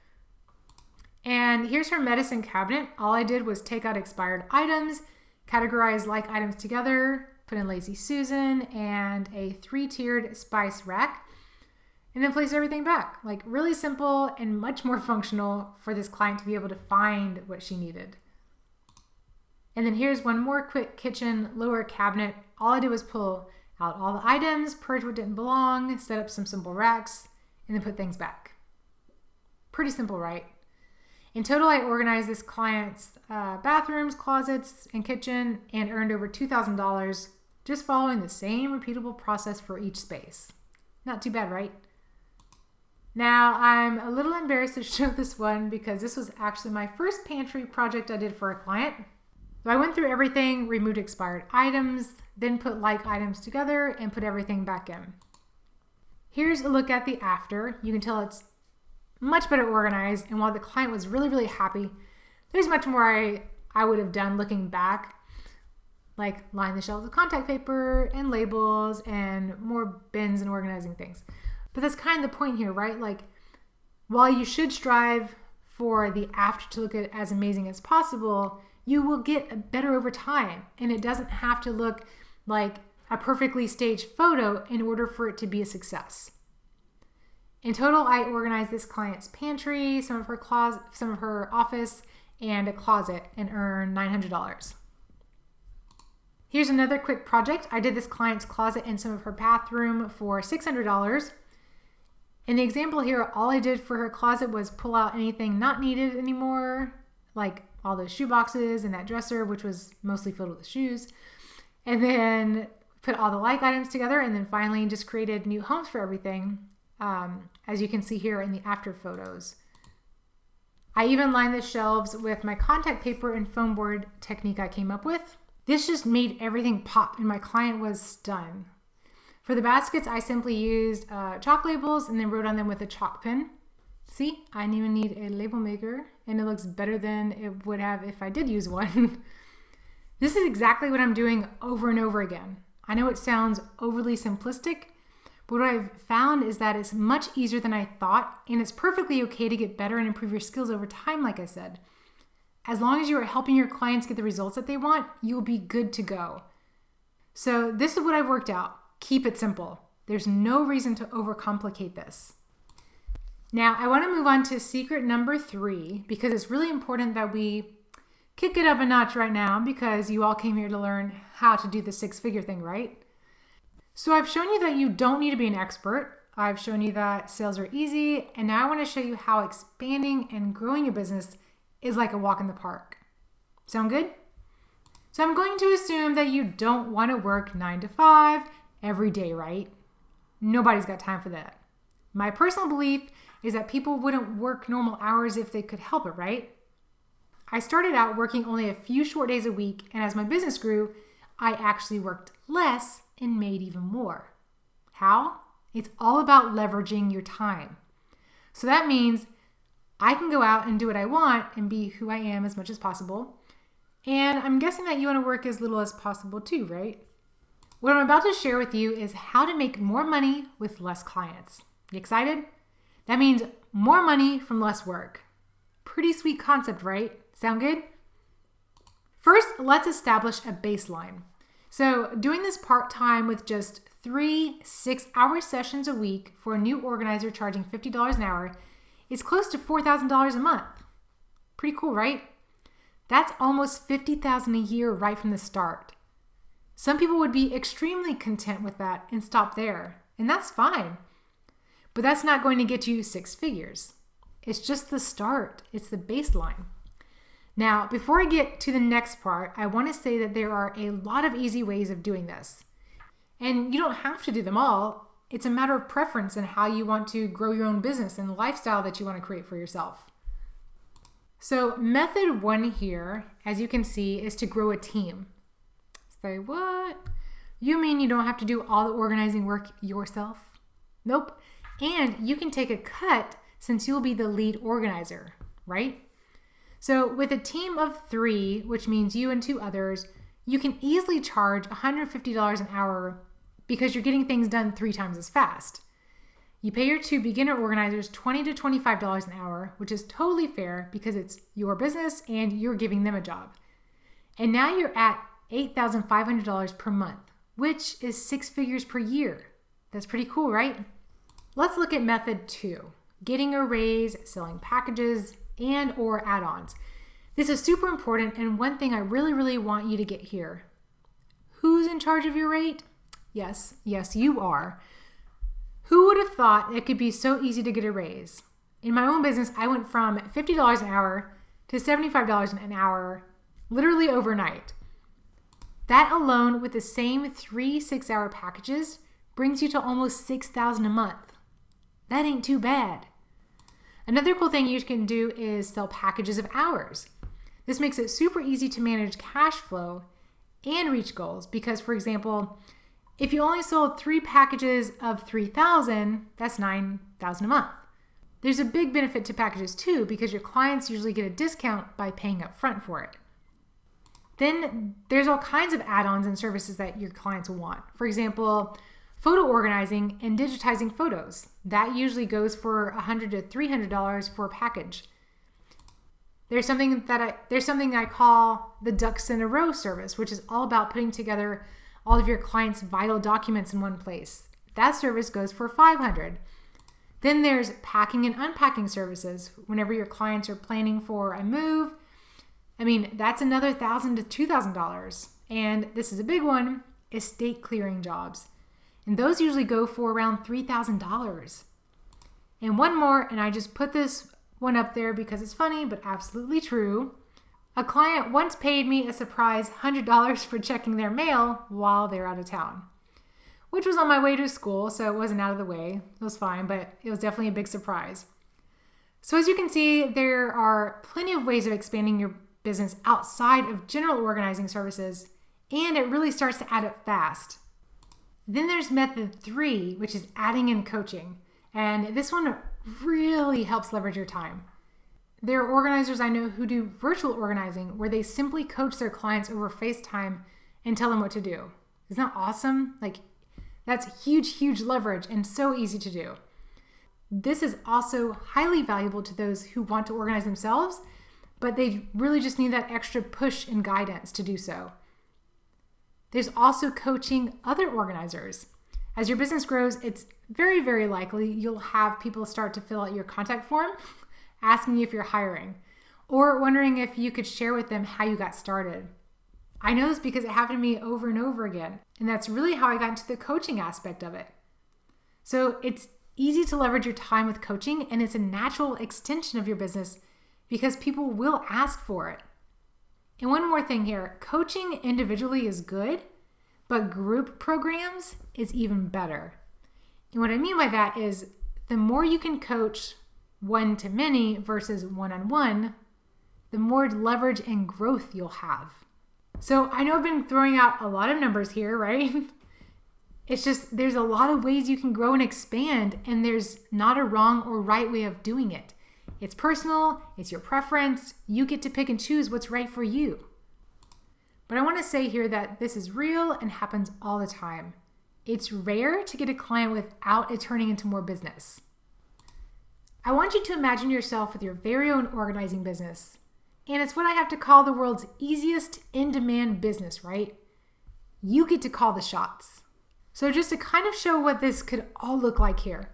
[SPEAKER 1] And here's her medicine cabinet. All I did was take out expired items, categorize like items together, put in Lazy Susan and a 3-tiered spice rack, and then place everything back. Like, really simple and much more functional for this client to be able to find what she needed. And then here's one more quick kitchen lower cabinet. All I did was pull out all the items, purge what didn't belong, set up some simple racks, and then put things back. Pretty simple, right? In total, I organized this client's bathrooms, closets, and kitchen and earned over $2,000 just following the same repeatable process for each space. Not too bad, right? Now, I'm a little embarrassed to show this one because this was actually my first pantry project I did for a client. So I went through everything, removed expired items, then put like items together and put everything back in. Here's a look at the after. You can tell it's much better organized, and while the client was really, really happy, there's much more I would have done looking back, like line the shelves with contact paper and labels and more bins and organizing things. But that's kind of the point here, right? Like, while you should strive for the after to look at as amazing as possible, you will get better over time, and it doesn't have to look like a perfectly staged photo in order for it to be a success. In total, I organized this client's pantry, some of her office, and a closet, and earned $900. Here's another quick project. I did this client's closet and some of her bathroom for $600. In the example here, all I did for her closet was pull out anything not needed anymore, like all those shoe boxes and that dresser, which was mostly filled with shoes, and then put all the like items together, and then finally just created new homes for everything, as you can see here in the after photos. I even lined the shelves with my contact paper and foam board technique I came up with. This just made everything pop, and my client was stunned. For the baskets, I simply used chalk labels and then wrote on them with a chalk pen. See, I didn't even need a label maker, and it looks better than it would have if I did use one. This is exactly what I'm doing over and over again. I know it sounds overly simplistic, but what I've found is that it's much easier than I thought, and it's perfectly okay to get better and improve your skills over time, like I said. As long as you are helping your clients get the results that they want, you'll be good to go. So this is what I've worked out. Keep it simple. There's no reason to overcomplicate this. Now, I want to move on to secret number 3, because it's really important that we kick it up a notch right now, because you all came here to learn how to do the 6-figure thing, right? So I've shown you that you don't need to be an expert. I've shown you that sales are easy, and now I want to show you how expanding and growing your business is like a walk in the park. Sound good? So I'm going to assume that you don't want to work 9 to 5 every day, right? Nobody's got time for that. My personal belief is that people wouldn't work normal hours if they could help it, right? I started out working only a few short days a week, and as my business grew, I actually worked less and made even more. How? It's all about leveraging your time. So that means I can go out and do what I want and be who I am as much as possible. And I'm guessing that you want to work as little as possible too, right? What I'm about to share with you is how to make more money with less clients. You excited? That means more money from less work. Pretty sweet concept, right? Sound good? First, let's establish a baseline. So doing this part-time with just 3 6-hour sessions a week for a new organizer charging $50 an hour is close to $4,000 a month. Pretty cool, right? That's almost $50,000 a year right from the start. Some people would be extremely content with that and stop there, and that's fine. But that's not going to get you 6 figures. It's just the start. It's the baseline. Now, before I get to the next part, I want to say that there are a lot of easy ways of doing this. And you don't have to do them all. It's a matter of preference and how you want to grow your own business and the lifestyle that you want to create for yourself. So method 1 here, as you can see, is to grow a team. Say, what? You mean you don't have to do all the organizing work yourself? Nope. And you can take a cut since you'll be the lead organizer, right? So with a team of 3, which means you and 2 others, you can easily charge $150 an hour because you're getting things done 3 times as fast. You pay your 2 beginner organizers $20 to $25 an hour, which is totally fair because it's your business and you're giving them a job. And now you're at $8,500 per month, which is 6 figures per year. That's pretty cool, right? Let's look at method 2, getting a raise, selling packages, and or add-ons. This is super important, and one thing I really want you to get here. Who's in charge of your rate? Yes, you are. Who would have thought it could be so easy to get a raise? In my own business, I went from $50 an hour to $75 an hour literally overnight. That alone with the same 3 6-hour packages brings you to almost $6,000 a month. That ain't too bad. Another cool thing you can do is sell packages of hours. This makes it super easy to manage cash flow and reach goals because, for example, if you only sold 3 packages of $3,000, that's $9,000 a month. There's a big benefit to packages too because your clients usually get a discount by paying up front for it. Then there's all kinds of add-ons and services that your clients will want. For example, photo organizing and digitizing photos. That usually goes for $100 to $300 for a package. There's something I call the ducks in a row service, which is all about putting together all of your clients' vital documents in one place. That service goes for $500. Then there's packing and unpacking services. Whenever your clients are planning for a move, that's another $1,000 to $2,000. And this is a big one, estate clearing jobs. And those usually go for around $3,000. And one more, and I just put this one up there because it's funny, but absolutely true. A client once paid me a surprise $100 for checking their mail while they're out of town, which was on my way to school, so it wasn't out of the way. It was fine, but it was definitely a big surprise. So as you can see, there are plenty of ways of expanding your business outside of general organizing services, and it really starts to add up fast. Then there's method 3, which is adding in coaching. And this one really helps leverage your time. There are organizers I know who do virtual organizing where they simply coach their clients over FaceTime and tell them what to do. Isn't that awesome? Like, that's huge leverage and so easy to do. This is also highly valuable to those who want to organize themselves, but they really just need that extra push and guidance to do so. There's also coaching other organizers. As your business grows, it's very likely you'll have people start to fill out your contact form asking you if you're hiring or wondering if you could share with them how you got started. I know this because it happened to me over and over again, and that's really how I got into the coaching aspect of it. So it's easy to leverage your time with coaching, and it's a natural extension of your business because people will ask for it. And one more thing here, coaching individually is good, but group programs is even better. And what I mean by that is the more you can coach one-to-many versus one-on-one, the more leverage and growth you'll have. So I know I've been throwing out a lot of numbers here, right? It's just there's a lot of ways you can grow and expand, and there's not a wrong or right way of doing it. It's personal, it's your preference. You get to pick and choose what's right for you. But I want to say here that this is real and happens all the time. It's rare to get a client without it turning into more business. I want you to imagine yourself with your very own organizing business. And it's what I have to call the world's easiest in-demand business, right? You get to call the shots. So just to kind of show what this could all look like here,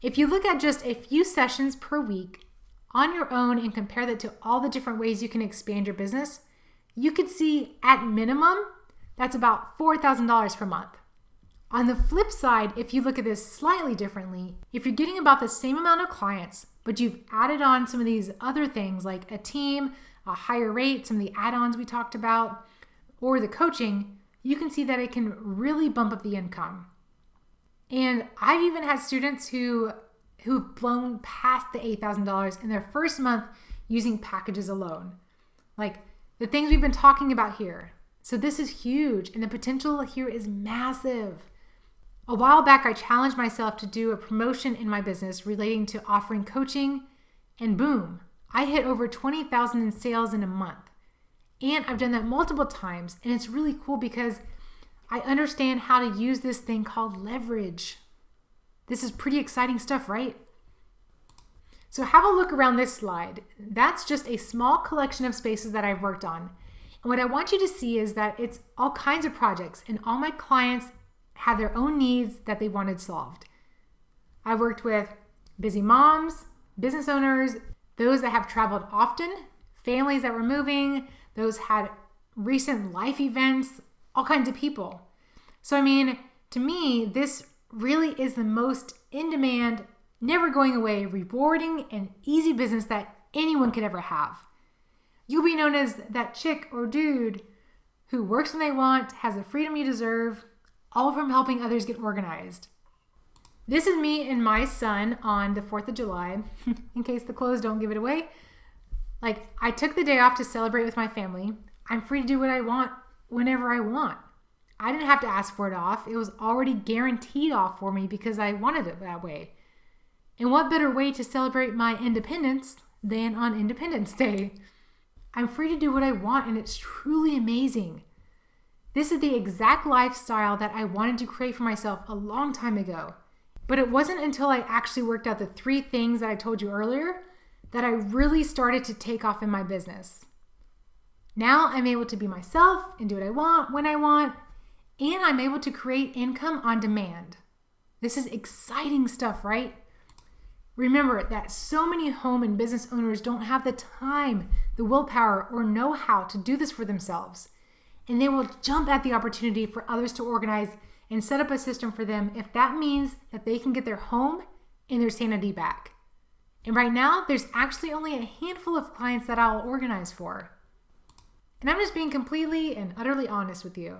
[SPEAKER 1] if you look at just a few sessions per week on your own and compare that to all the different ways you can expand your business, you could see at minimum, that's about $4,000 per month. On the flip side, if you look at this slightly differently, if you're getting about the same amount of clients, but you've added on some of these other things like a team, a higher rate, some of the add-ons we talked about, or the coaching, you can see that it can really bump up the income. And I've even had students who've blown past the $8,000 in their first month using packages alone. Like the things we've been talking about here. So this is huge, and the potential here is massive. A while back, I challenged myself to do a promotion in my business relating to offering coaching, and boom, I hit over $20,000 in sales in a month. And I've done that multiple times, and it's really cool because I understand how to use this thing called leverage. This is pretty exciting stuff, right? So have a look around this slide. That's just a small collection of spaces that I've worked on. And what I want you to see is that it's all kinds of projects, and all my clients have their own needs that they wanted solved. I've worked with busy moms, business owners, those that have traveled often, families that were moving, those had recent life events, all kinds of people. So, I mean, to me, this really is the most in-demand, never going away, rewarding, and easy business that anyone could ever have. You'll be known as that chick or dude who works when they want, has the freedom you deserve, all from helping others get organized. This is me and my son on the 4th of July, in case the clothes don't give it away. Like, I took the day off to celebrate with my family. I'm free to do what I want whenever I want. I didn't have to ask for it off. It was already guaranteed off for me because I wanted it that way. And what better way to celebrate my independence than on Independence Day? I'm free to do what I want, and it's truly amazing. This is the exact lifestyle that I wanted to create for myself a long time ago. But it wasn't until I actually worked out the 3 things that I told you earlier that I really started to take off in my business. Now I'm able to be myself and do what I want when I want, and I'm able to create income on demand. This is exciting stuff, right? Remember that so many home and business owners don't have the time, the willpower, or know-how to do this for themselves. and they will jump at the opportunity for others to organize and set up a system for them if that means that they can get their home and their sanity back. And right now, there's actually only a handful of clients that I'll organize for. And I'm just being completely and utterly honest with you.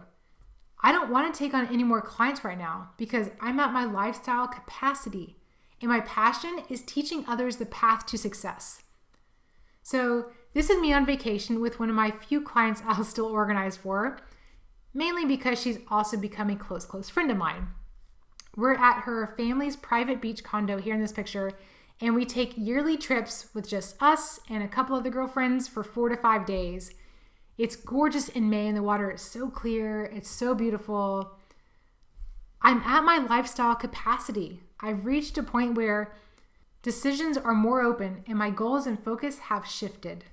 [SPEAKER 1] I don't want to take on any more clients right now because I'm at my lifestyle capacity, and my passion is teaching others the path to success. So this is me on vacation with one of my few clients I'll still organize for, mainly because she's also become a close friend of mine. We're at her family's private beach condo here in this picture, and we take yearly trips with just us and a couple of the girlfriends for 4 to 5 days. It's gorgeous in May and the water is so clear. It's so beautiful. I'm at my lifestyle capacity. I've reached a point where decisions are more open and my goals and focus have shifted.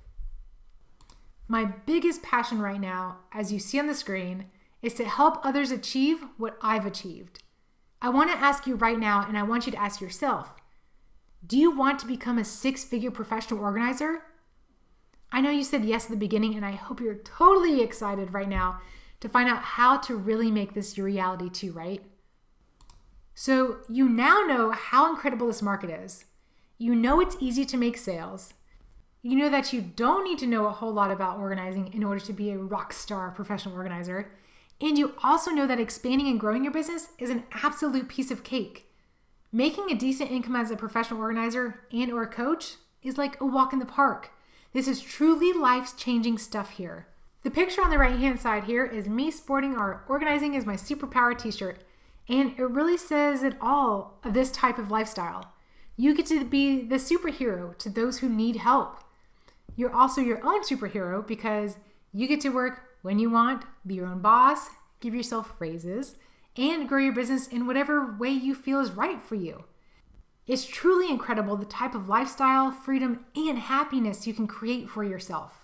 [SPEAKER 1] My biggest passion right now, as you see on the screen, is to help others achieve what I've achieved. I want to ask you right now, and I want you to ask yourself, do you want to become a 6-figure professional organizer? I know you said yes at the beginning, and I hope you're totally excited right now to find out how to really make this your reality too, right? So you now know how incredible this market is. You know it's easy to make sales. You know that you don't need to know a whole lot about organizing in order to be a rock star professional organizer. And you also know that expanding and growing your business is an absolute piece of cake. Making a decent income as a professional organizer and or coach is like a walk in the park. This is truly life-changing stuff here. The picture on the right-hand side here is me sporting our Organizing is My Superpower t-shirt, and it really says it all of this type of lifestyle. You get to be the superhero to those who need help. You're also your own superhero because you get to work when you want, be your own boss, give yourself raises, and grow your business in whatever way you feel is right for you. It's truly incredible the type of lifestyle, freedom, and happiness you can create for yourself.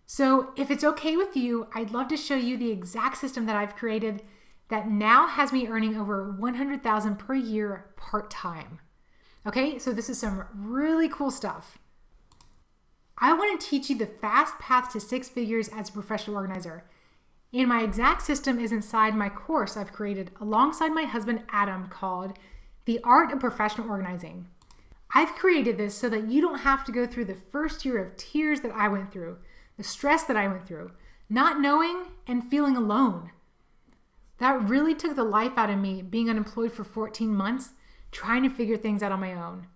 [SPEAKER 1] So if it's okay with you, I'd love to show you the exact system that I've created that now has me earning over $100,000 per year part-time. Okay, so this is some really cool stuff. I want to teach you the fast path to 6 figures as a professional organizer. And my exact system is inside my course I've created alongside my husband Adam called The Art of Professional Organizing. I've created this so that you don't have to go through the first year of tears that I went through, the stress that I went through, not knowing and feeling alone. That really took the life out of me being unemployed for 14 months, trying to figure things out on my own.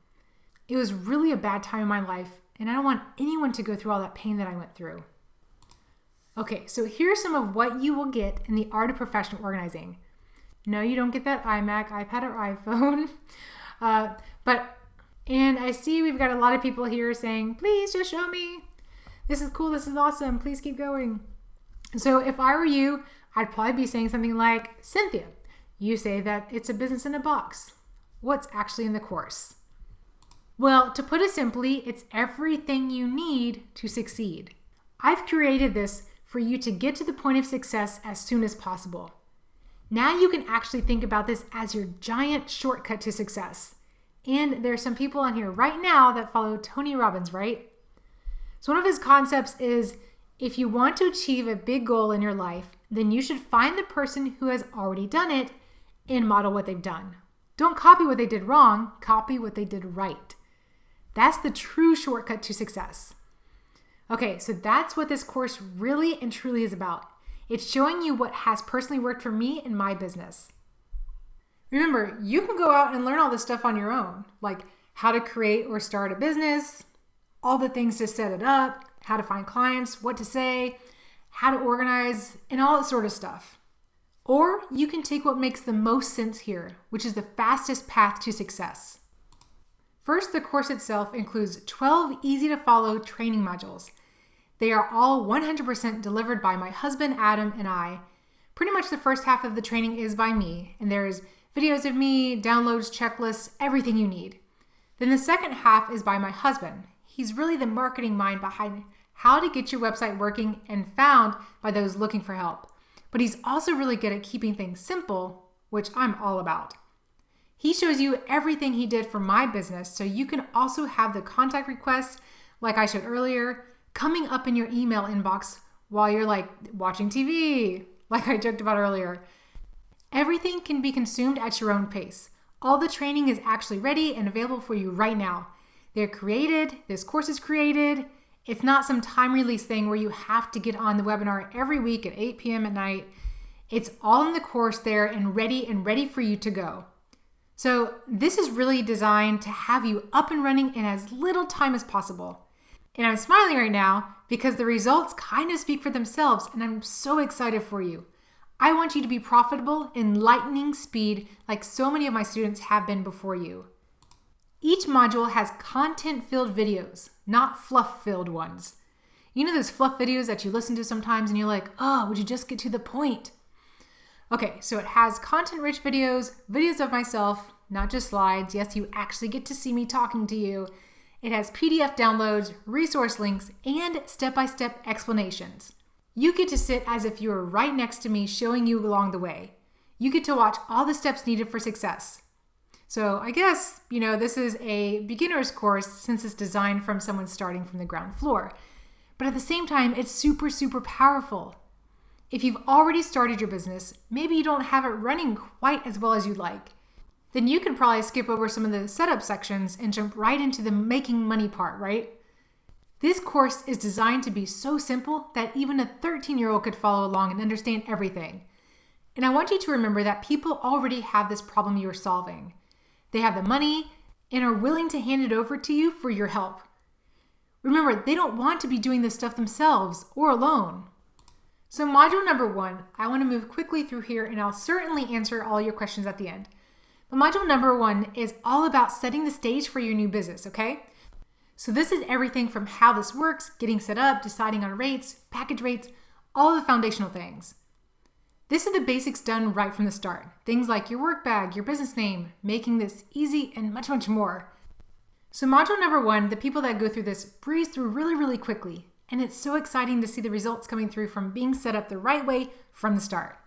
[SPEAKER 1] It was really a bad time in my life, and I don't want anyone to go through all that pain that I went through. Okay, so here's some of what you will get in the Art of Professional Organizing. No, you don't get that iMac, iPad, or iPhone. And I see we've got a lot of people here saying, please just show me. This is cool, this is awesome, please keep going. So if I were you, I'd probably be saying something like, Cynthia, you say that it's a business in a box. What's actually in the course? Well, to put it simply, it's everything you need to succeed. I've created this for you to get to the point of success as soon as possible. Now you can actually think about this as your giant shortcut to success. And there's some people on here right now that follow Tony Robbins, right? So one of his concepts is, if you want to achieve a big goal in your life, then you should find the person who has already done it and model what they've done. Don't copy what they did wrong, copy what they did right. That's the true shortcut to success. Okay, so that's what this course really and truly is about. It's showing you what has personally worked for me in my business. Remember, you can go out and learn all this stuff on your own, like how to create or start a business, all the things to set it up, how to find clients, what to say, how to organize, and all that sort of stuff. Or you can take what makes the most sense here, which is the fastest path to success. First, the course itself includes 12 easy-to-follow training modules. They are all 100% delivered by my husband, Adam, and I. Pretty much the first half of the training is by me, and there's videos of me, downloads, checklists, everything you need. Then the second half is by my husband. He's really the marketing mind behind how to get your website working and found by those looking for help. But he's also really good at keeping things simple, which I'm all about. He shows you everything he did for my business, so you can also have the contact requests, like I showed earlier, coming up in your email inbox while you're like watching TV, like I joked about earlier. Everything can be consumed at your own pace. All the training is actually ready and available for you right now. They're created, this course is created. It's not some time release thing where you have to get on the webinar every week at 8 p.m. at night. It's all in the course there and ready for you to go. So this is really designed to have you up and running in as little time as possible. And I'm smiling right now because the results kind of speak for themselves, and I'm so excited for you. I want you to be profitable in lightning speed like so many of my students have been before you. Each module has content-filled videos, not fluff-filled ones. You know those fluff videos that you listen to sometimes and you're like, oh, would you just get to the point? Okay, so it has content-rich videos, videos of myself, not just slides. Yes, you actually get to see me talking to you. It has PDF downloads, resource links, and step-by-step explanations. You get to sit as if you were right next to me showing you along the way. You get to watch all the steps needed for success. So I guess, this is a beginner's course since it's designed from someone starting from the ground floor. But at the same time, it's super, super powerful. If you've already started your business, maybe you don't have it running quite as well as you'd like, then you can probably skip over some of the setup sections and jump right into the making money part, right? This course is designed to be so simple that even a 13-year-old could follow along and understand everything. And I want you to remember that people already have this problem you're solving. They have the money and are willing to hand it over to you for your help. Remember, they don't want to be doing this stuff themselves or alone. So module number 1, I want to move quickly through here and I'll certainly answer all your questions at the end. But module number 1 is all about setting the stage for your new business, okay? So this is everything from how this works, getting set up, deciding on rates, package rates, all the foundational things. This is the basics done right from the start. Things like your work bag, your business name, making this easy, and much, much more. So module number 1, the people that go through this breeze through really, really quickly. And it's so exciting to see the results coming through from being set up the right way from the start.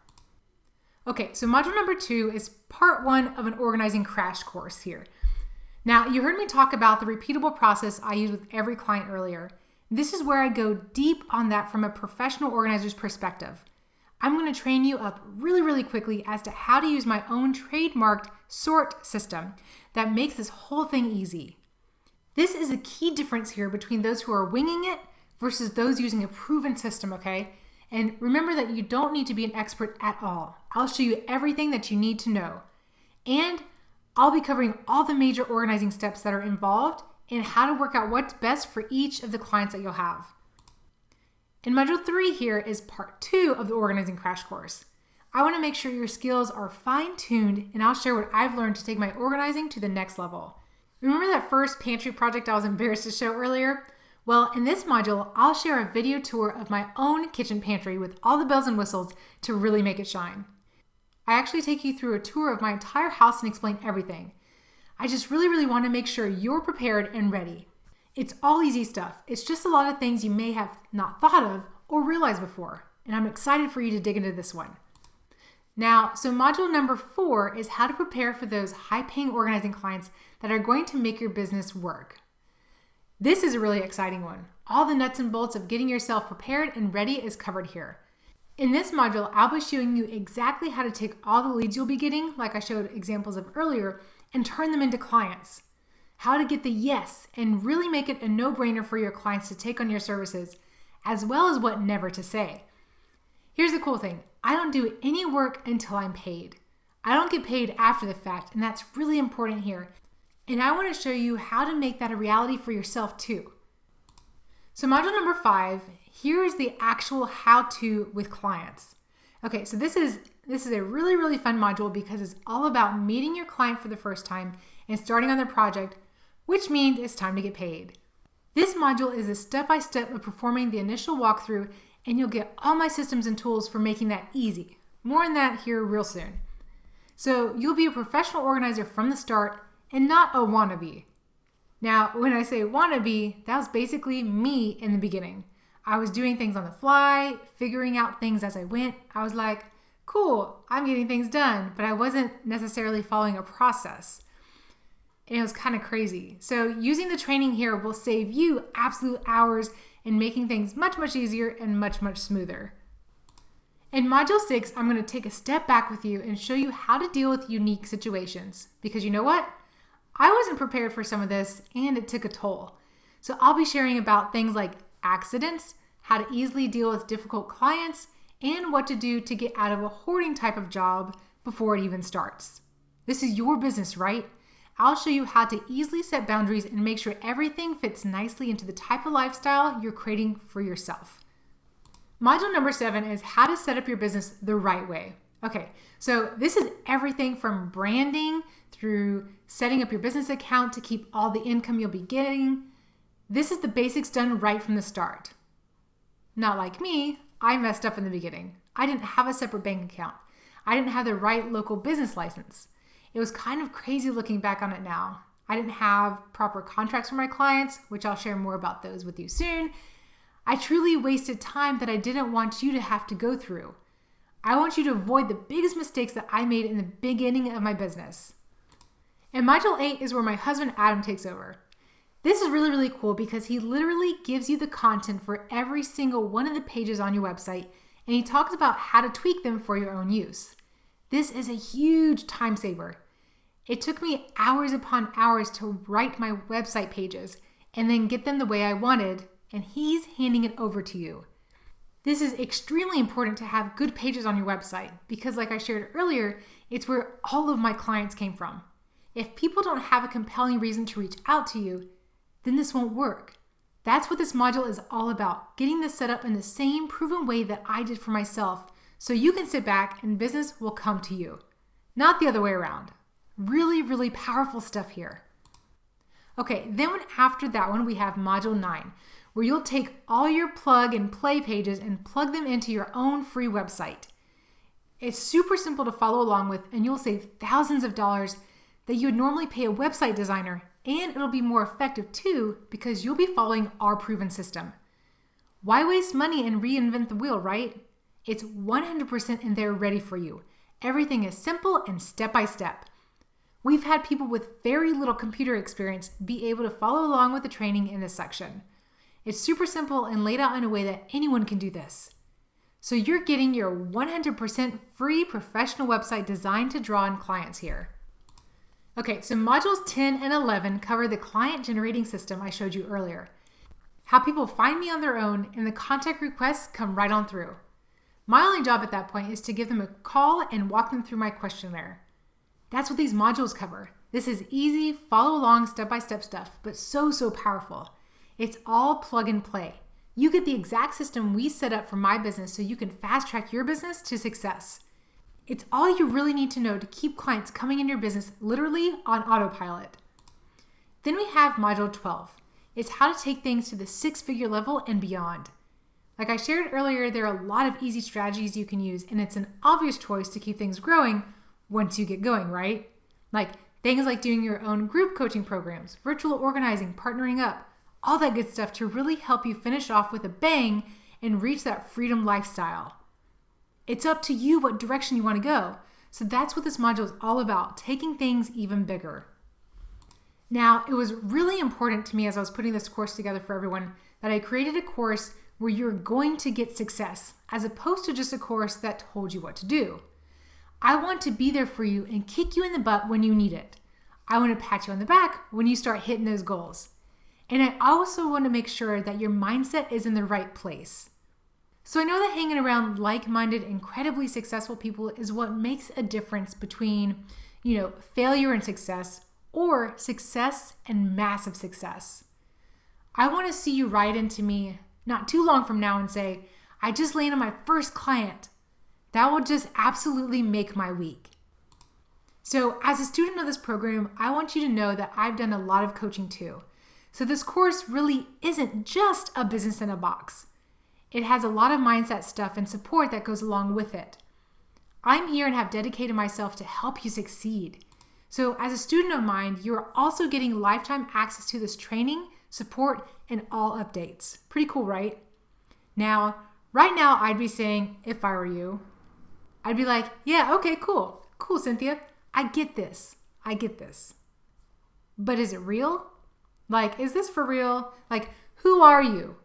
[SPEAKER 1] Okay, so module number 2 is part 1 of an organizing crash course here. Now, you heard me talk about the repeatable process I use with every client earlier. This is where I go deep on that from a professional organizer's perspective. I'm going to train you up really, really quickly as to how to use my own trademarked sort system that makes this whole thing easy. This is a key difference here between those who are winging it versus those using a proven system, okay? And remember that you don't need to be an expert at all. I'll show you everything that you need to know. And I'll be covering all the major organizing steps that are involved and how to work out what's best for each of the clients that you'll have. And module 3 here is part 2 of the organizing crash course. I want to make sure your skills are fine-tuned, and I'll share what I've learned to take my organizing to the next level. Remember that first pantry project I was embarrassed to show earlier? Well, in this module, I'll share a video tour of my own kitchen pantry with all the bells and whistles to really make it shine. I actually take you through a tour of my entire house and explain everything. I just really, really want to make sure you're prepared and ready. It's all easy stuff. It's just a lot of things you may have not thought of or realized before, and I'm excited for you to dig into this one. Now, so module number 4 is how to prepare for those high-paying organizing clients that are going to make your business work. This is a really exciting one. All the nuts and bolts of getting yourself prepared and ready is covered here. In this module, I'll be showing you exactly how to take all the leads you'll be getting, like I showed examples of earlier, and turn them into clients. How to get the yes and really make it a no-brainer for your clients to take on your services, as well as what never to say. Here's the cool thing. I don't do any work until I'm paid. I don't get paid after the fact, and that's really important here. And I want to show you how to make that a reality for yourself too. So module number 5, here's the actual how-to with clients. Okay, so this is a really, really fun module because it's all about meeting your client for the first time and starting on their project, which means it's time to get paid. This module is a step-by-step of performing the initial walkthrough, and you'll get all my systems and tools for making that easy. More on that here real soon. So you'll be a professional organizer from the start and not a wannabe. Now, when I say wannabe, that was basically me in the beginning. I was doing things on the fly, figuring out things as I went. I was like, cool, I'm getting things done, but I wasn't necessarily following a process. And it was kind of crazy. So using the training here will save you absolute hours in making things much, much easier and much, much smoother. In Module 6, I'm going to take a step back with you and show you how to deal with unique situations. Because you know what? I wasn't prepared for some of this and it took a toll. So I'll be sharing about things like accidents, how to easily deal with difficult clients, and what to do to get out of a hoarding type of job before it even starts. This is your business, right? I'll show you how to easily set boundaries and make sure everything fits nicely into the type of lifestyle you're creating for yourself. Module number 7 is how to set up your business the right way. Okay, so this is everything from branding through setting up your business account to keep all the income you'll be getting. This is the basics done right from the start. Not like me, I messed up in the beginning. I didn't have a separate bank account. I didn't have the right local business license. It was kind of crazy looking back on it now. I didn't have proper contracts for my clients, which I'll share more about those with you soon. I truly wasted time that I didn't want you to have to go through. I want you to avoid the biggest mistakes that I made in the beginning of my business. And Module 8 is where my husband Adam takes over. This is really, really cool because he literally gives you the content for every single one of the pages on your website, and he talks about how to tweak them for your own use. This is a huge time saver. It took me hours upon hours to write my website pages and then get them the way I wanted, and he's handing it over to you. This is extremely important to have good pages on your website because, like I shared earlier, it's where all of my clients came from. If people don't have a compelling reason to reach out to you, then this won't work. That's what this module is all about, getting this set up in the same proven way that I did for myself so you can sit back and business will come to you. Not the other way around. Really, really powerful stuff here. Okay, then after that one, we have Module 9, where you'll take all your plug and play pages and plug them into your own free website. It's super simple to follow along with, and you'll save thousands of dollars that you would normally pay a website designer, and it'll be more effective too because you'll be following our proven system. Why waste money and reinvent the wheel, right? It's 100% in there ready for you. Everything is simple and step by step. We've had people with very little computer experience be able to follow along with the training in this section. It's super simple and laid out in a way that anyone can do this. So you're getting your 100% free professional website designed to draw in clients here. Okay, so modules 10 and 11 cover the client generating system I showed you earlier. How people find me on their own and the contact requests come right on through. My only job at that point is to give them a call and walk them through my questionnaire. That's what these modules cover. This is easy, follow along step-by-step stuff, but so powerful. It's all plug and play. You get the exact system we set up for my business so you can fast track your business to success. It's all you really need to know to keep clients coming in your business literally on autopilot. Then we have Module 12. It's how to take things to the 6-figure level and beyond. Like I shared earlier, there are a lot of easy strategies you can use, and it's an obvious choice to keep things growing once you get going, right? Like things like doing your own group coaching programs, virtual organizing, partnering up, all that good stuff to really help you finish off with a bang and reach that freedom lifestyle. It's up to you what direction you want to go. So that's what this module is all about, taking things even bigger. Now, it was really important to me as I was putting this course together for everyone that I created a course where you're going to get success as opposed to just a course that told you what to do. I want to be there for you and kick you in the butt when you need it. I want to pat you on the back when you start hitting those goals. And I also want to make sure that your mindset is in the right place. So I know that hanging around like-minded, incredibly successful people is what makes a difference between, failure and success or success and massive success. I want to see you write into me not too long from now and say, I just landed my first client. That will just absolutely make my week. So as a student of this program, I want you to know that I've done a lot of coaching too. So this course really isn't just a business in a box. It has a lot of mindset stuff and support that goes along with it. I'm here and have dedicated myself to help you succeed. So as a student of mine, you're also getting lifetime access to this training, support, and all updates. Pretty cool, right? Now, right now, I'd be saying, if I were you, I'd be like, yeah, okay, cool. Cool, Cynthia. I get this. But is it real? Like, is this for real? Like, who are you?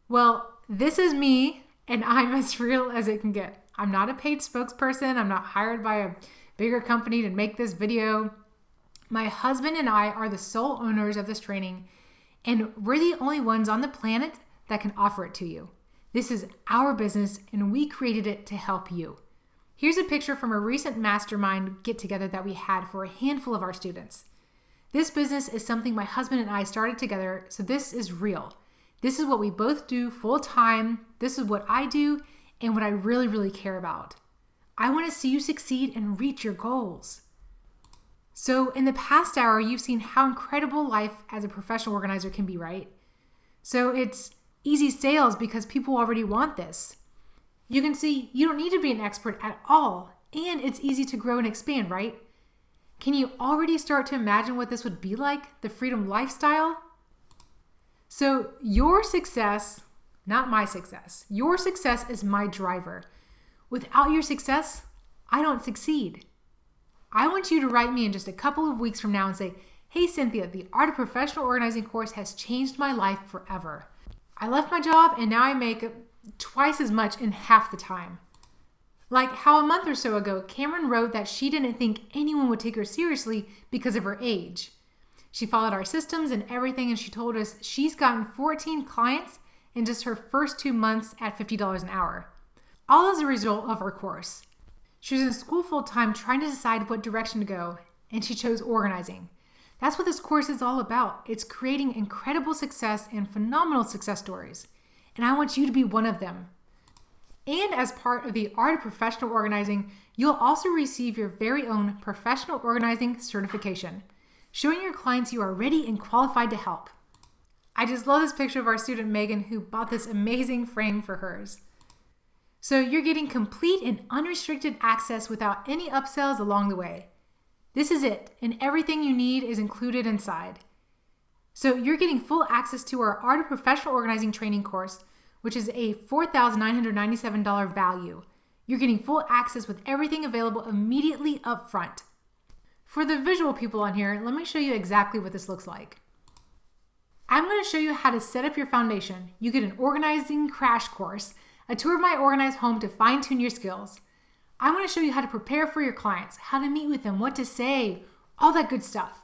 [SPEAKER 1] Well, this is me, and I'm as real as it can get. I'm not a paid spokesperson. I'm not hired by a bigger company to make this video. My husband and I are the sole owners of this training, and we're the only ones on the planet that can offer it to you. This is our business, and we created it to help you. Here's a picture from a recent mastermind get-together that we had for a handful of our students. This business is something my husband and I started together, so this is real. This is what we both do full-time. This is what I do and what I really, really care about. I want to see you succeed and reach your goals. So in the past hour, you've seen how incredible life as a professional organizer can be, right? So it's easy sales because people already want this. You can see you don't need to be an expert at all, and it's easy to grow and expand, right? Can you already start to imagine what this would be like, the freedom lifestyle? So your success, not my success, your success is my driver. Without your success, I don't succeed. I want you to write me in just a couple of weeks from now and say, "Hey Cynthia, the Art of Professional Organizing course has changed my life forever. I left my job and now I make twice as much in half the time." Like how a month or so ago, Cameron wrote that she didn't think anyone would take her seriously because of her age. She followed our systems and everything, and she told us she's gotten 14 clients in just her first 2 months at $50 an hour. All as a result of her course. She was in school full-time trying to decide what direction to go, and she chose organizing. That's what this course is all about. It's creating incredible success and phenomenal success stories. And I want you to be one of them. And as part of the Art of Professional Organizing, you'll also receive your very own Professional Organizing certification, showing your clients you are ready and qualified to help. I just love this picture of our student Megan, who bought this amazing frame for hers. So you're getting complete and unrestricted access without any upsells along the way. This is it, and everything you need is included inside. So you're getting full access to our Art of Professional Organizing training course, which is a $4,997 value. You're getting full access with everything available immediately up front. For the visual people on here, let me show you exactly what this looks like. I'm going to show you how to set up your foundation. You get an organizing crash course, a tour of my organized home to fine-tune your skills. I'm going to show you how to prepare for your clients, how to meet with them, what to say, all that good stuff.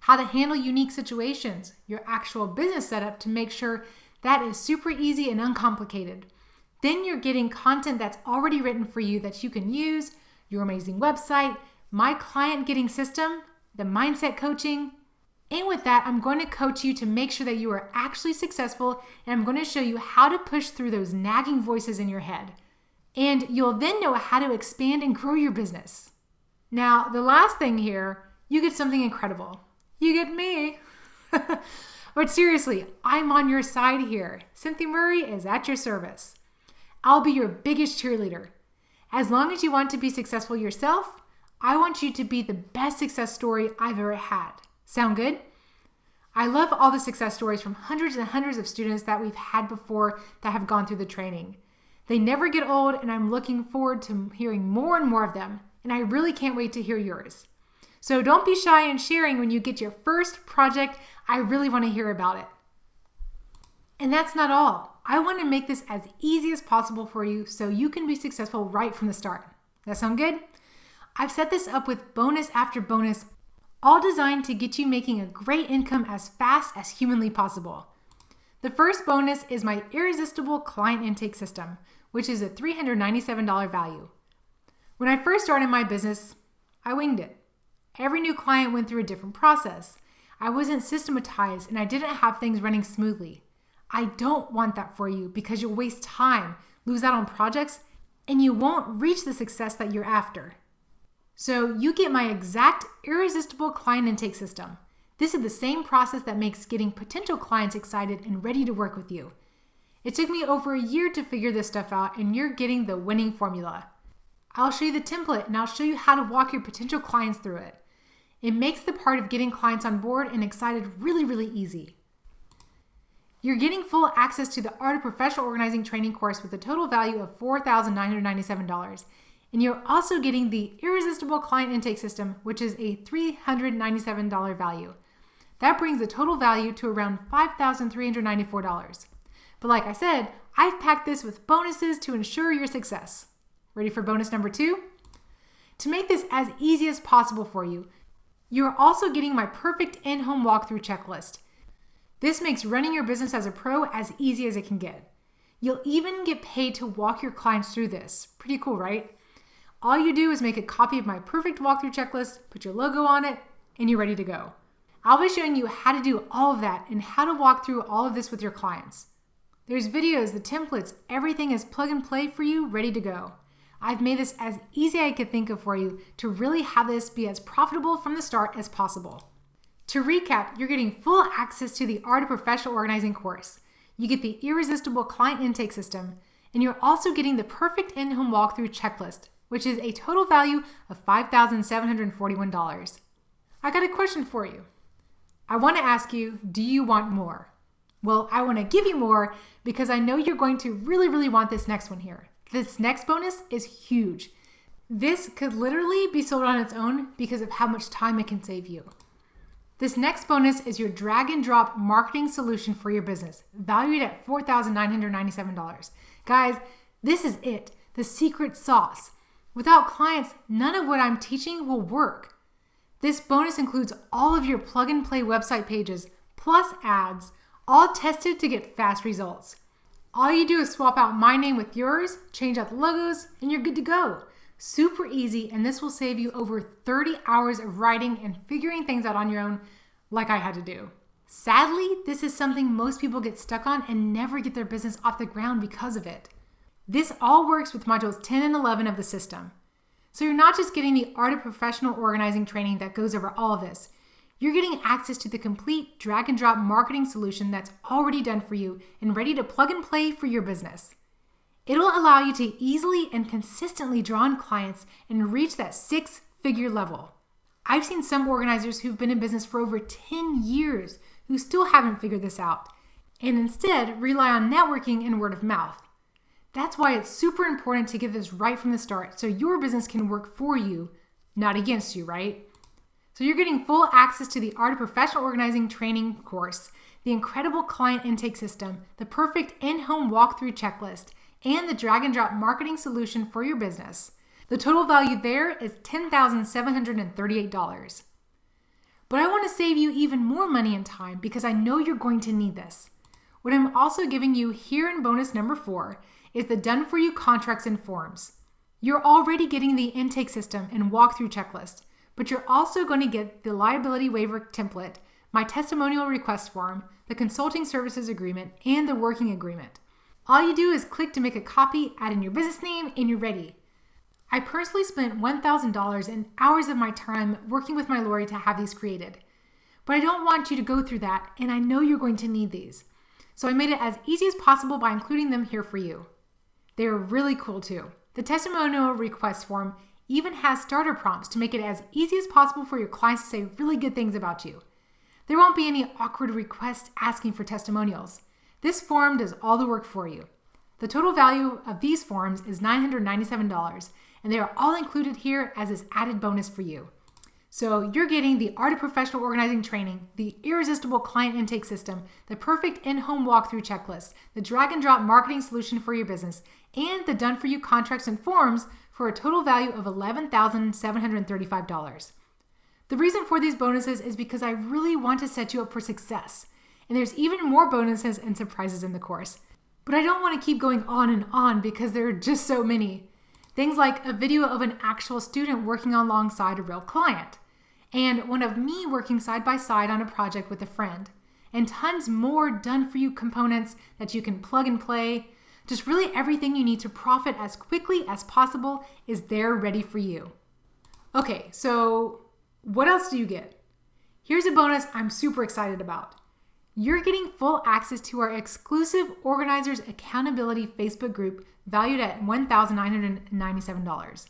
[SPEAKER 1] How to handle unique situations, your actual business setup to make sure that is super easy and uncomplicated. Then you're getting content that's already written for you that you can use, your amazing website, my client getting system, the mindset coaching. And with that, I'm going to coach you to make sure that you are actually successful, and I'm going to show you how to push through those nagging voices in your head. And you'll then know how to expand and grow your business. Now, the last thing here, you get something incredible. You get me. But seriously, I'm on your side here. Cynthia Murray is at your service. I'll be your biggest cheerleader. As long as you want to be successful yourself, I want you to be the best success story I've ever had. Sound good? I love all the success stories from hundreds and hundreds of students that we've had before that have gone through the training. They never get old, and I'm looking forward to hearing more and more of them, and I really can't wait to hear yours. So don't be shy in sharing when you get your first project. I really want to hear about it. And that's not all. I want to make this as easy as possible for you so you can be successful right from the start. That sound good? I've set this up with bonus after bonus, all designed to get you making a great income as fast as humanly possible. The first bonus is my Irresistible Client Intake System, which is a $397 value. When I first started my business, I winged it. Every new client went through a different process. I wasn't systematized, and I didn't have things running smoothly. I don't want that for you because you'll waste time, lose out on projects, and you won't reach the success that you're after. So you get my exact Irresistible Client Intake System. This is the same process that makes getting potential clients excited and ready to work with you. It took me over a year to figure this stuff out, and you're getting the winning formula. I'll show you the template, and I'll show you how to walk your potential clients through it. It makes the part of getting clients on board and excited really, really easy. You're getting full access to the Art of Professional Organizing training course with a total value of $4,997. And you're also getting the Irresistible Client Intake System, which is a $397 value. That brings the total value to around $5,394. But like I said, I've packed this with bonuses to ensure your success. Ready for bonus number 2? To make this as easy as possible for you, you're also getting my perfect in-home walkthrough checklist. This makes running your business as a pro as easy as it can get. You'll even get paid to walk your clients through this. Pretty cool, right? All you do is make a copy of my perfect walkthrough checklist, put your logo on it, and you're ready to go. I'll be showing you how to do all of that and how to walk through all of this with your clients. There's videos, the templates, everything is plug and play for you, ready to go. I've made this as easy as I could think of for you to really have this be as profitable from the start as possible. To recap, you're getting full access to the Art of Professional Organizing course. You get the Irresistible Client Intake System, and you're also getting the perfect in-home walkthrough checklist, which is a total value of $5,741. I got a question for you. I want to ask you, do you want more? Well, I want to give you more because I know you're going to really want this next one here. This next bonus is huge. This could literally be sold on its own because of how much time it can save you. This next bonus is your drag and drop marketing solution for your business, valued at $4,997. Guys, this is it, the secret sauce. Without clients, none of what I'm teaching will work. This bonus includes all of your plug and play website pages, plus ads, all tested to get fast results. All you do is swap out my name with yours, change out the logos, and you're good to go. Super easy, and this will save you over 30 hours of writing and figuring things out on your own like I had to do. Sadly, this is something most people get stuck on and never get their business off the ground because of it. This all works with modules 10 and 11 of the system. So you're not just getting the Art of Professional Organizing training that goes over all of this. You're getting access to the complete drag and drop marketing solution that's already done for you and ready to plug and play for your business. It'll allow you to easily and consistently draw in clients and reach that 6-figure level. I've seen some organizers who've been in business for over 10 years who still haven't figured this out and instead rely on networking and word of mouth. That's why it's super important to get this right from the start so your business can work for you, not against you, right? So you're getting full access to the Art of Professional Organizing training course, the incredible client intake system, the perfect in-home walkthrough checklist, and the drag and drop marketing solution for your business. The total value there is $10,738. But I want to save you even more money and time because I know you're going to need this. What I'm also giving you here in bonus number 4 is the done-for-you contracts and forms. You're already getting the intake system and walkthrough checklist, but you're also going to get the liability waiver template, my testimonial request form, the consulting services agreement, and the working agreement. All you do is click to make a copy, add in your business name, and you're ready. I personally spent $1,000 and hours of my time working with my lawyer to have these created. But I don't want you to go through that, and I know you're going to need these. So I made it as easy as possible by including them here for you. They are really cool too. The testimonial request form even has starter prompts to make it as easy as possible for your clients to say really good things about you. There won't be any awkward requests asking for testimonials. This form does all the work for you. The total value of these forms is $997, and they are all included here as this added bonus for you. So you're getting the Art of Professional Organizing training, the Irresistible Client Intake System, the perfect in-home walkthrough checklist, the drag and drop marketing solution for your business, and the done-for-you contracts and forms for a total value of $11,735. The reason for these bonuses is because I really want to set you up for success. And there's even more bonuses and surprises in the course. But I don't want to keep going on and on because there are just so many. Things like a video of an actual student working alongside a real client, and one of me working side by side on a project with a friend, and tons more done-for-you components that you can plug and play. Just really everything you need to profit as quickly as possible is there ready for you. Okay, so what else do you get? Here's a bonus I'm super excited about. You're getting full access to our exclusive Organizers Accountability Facebook group valued at $1,997,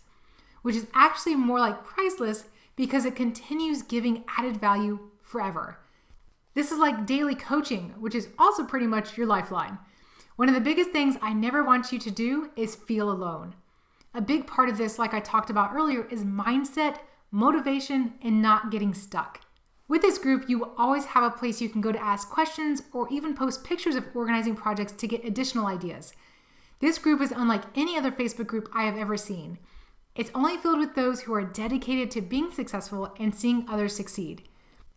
[SPEAKER 1] which is actually more like priceless because it continues giving added value forever. This is like daily coaching, which is also pretty much your lifeline. One of the biggest things I never want you to do is feel alone. A big part of this, like I talked about earlier, is mindset, motivation, and not getting stuck. With this group, you will always have a place you can go to ask questions or even post pictures of organizing projects to get additional ideas. This group is unlike any other Facebook group I have ever seen. It's only filled with those who are dedicated to being successful and seeing others succeed.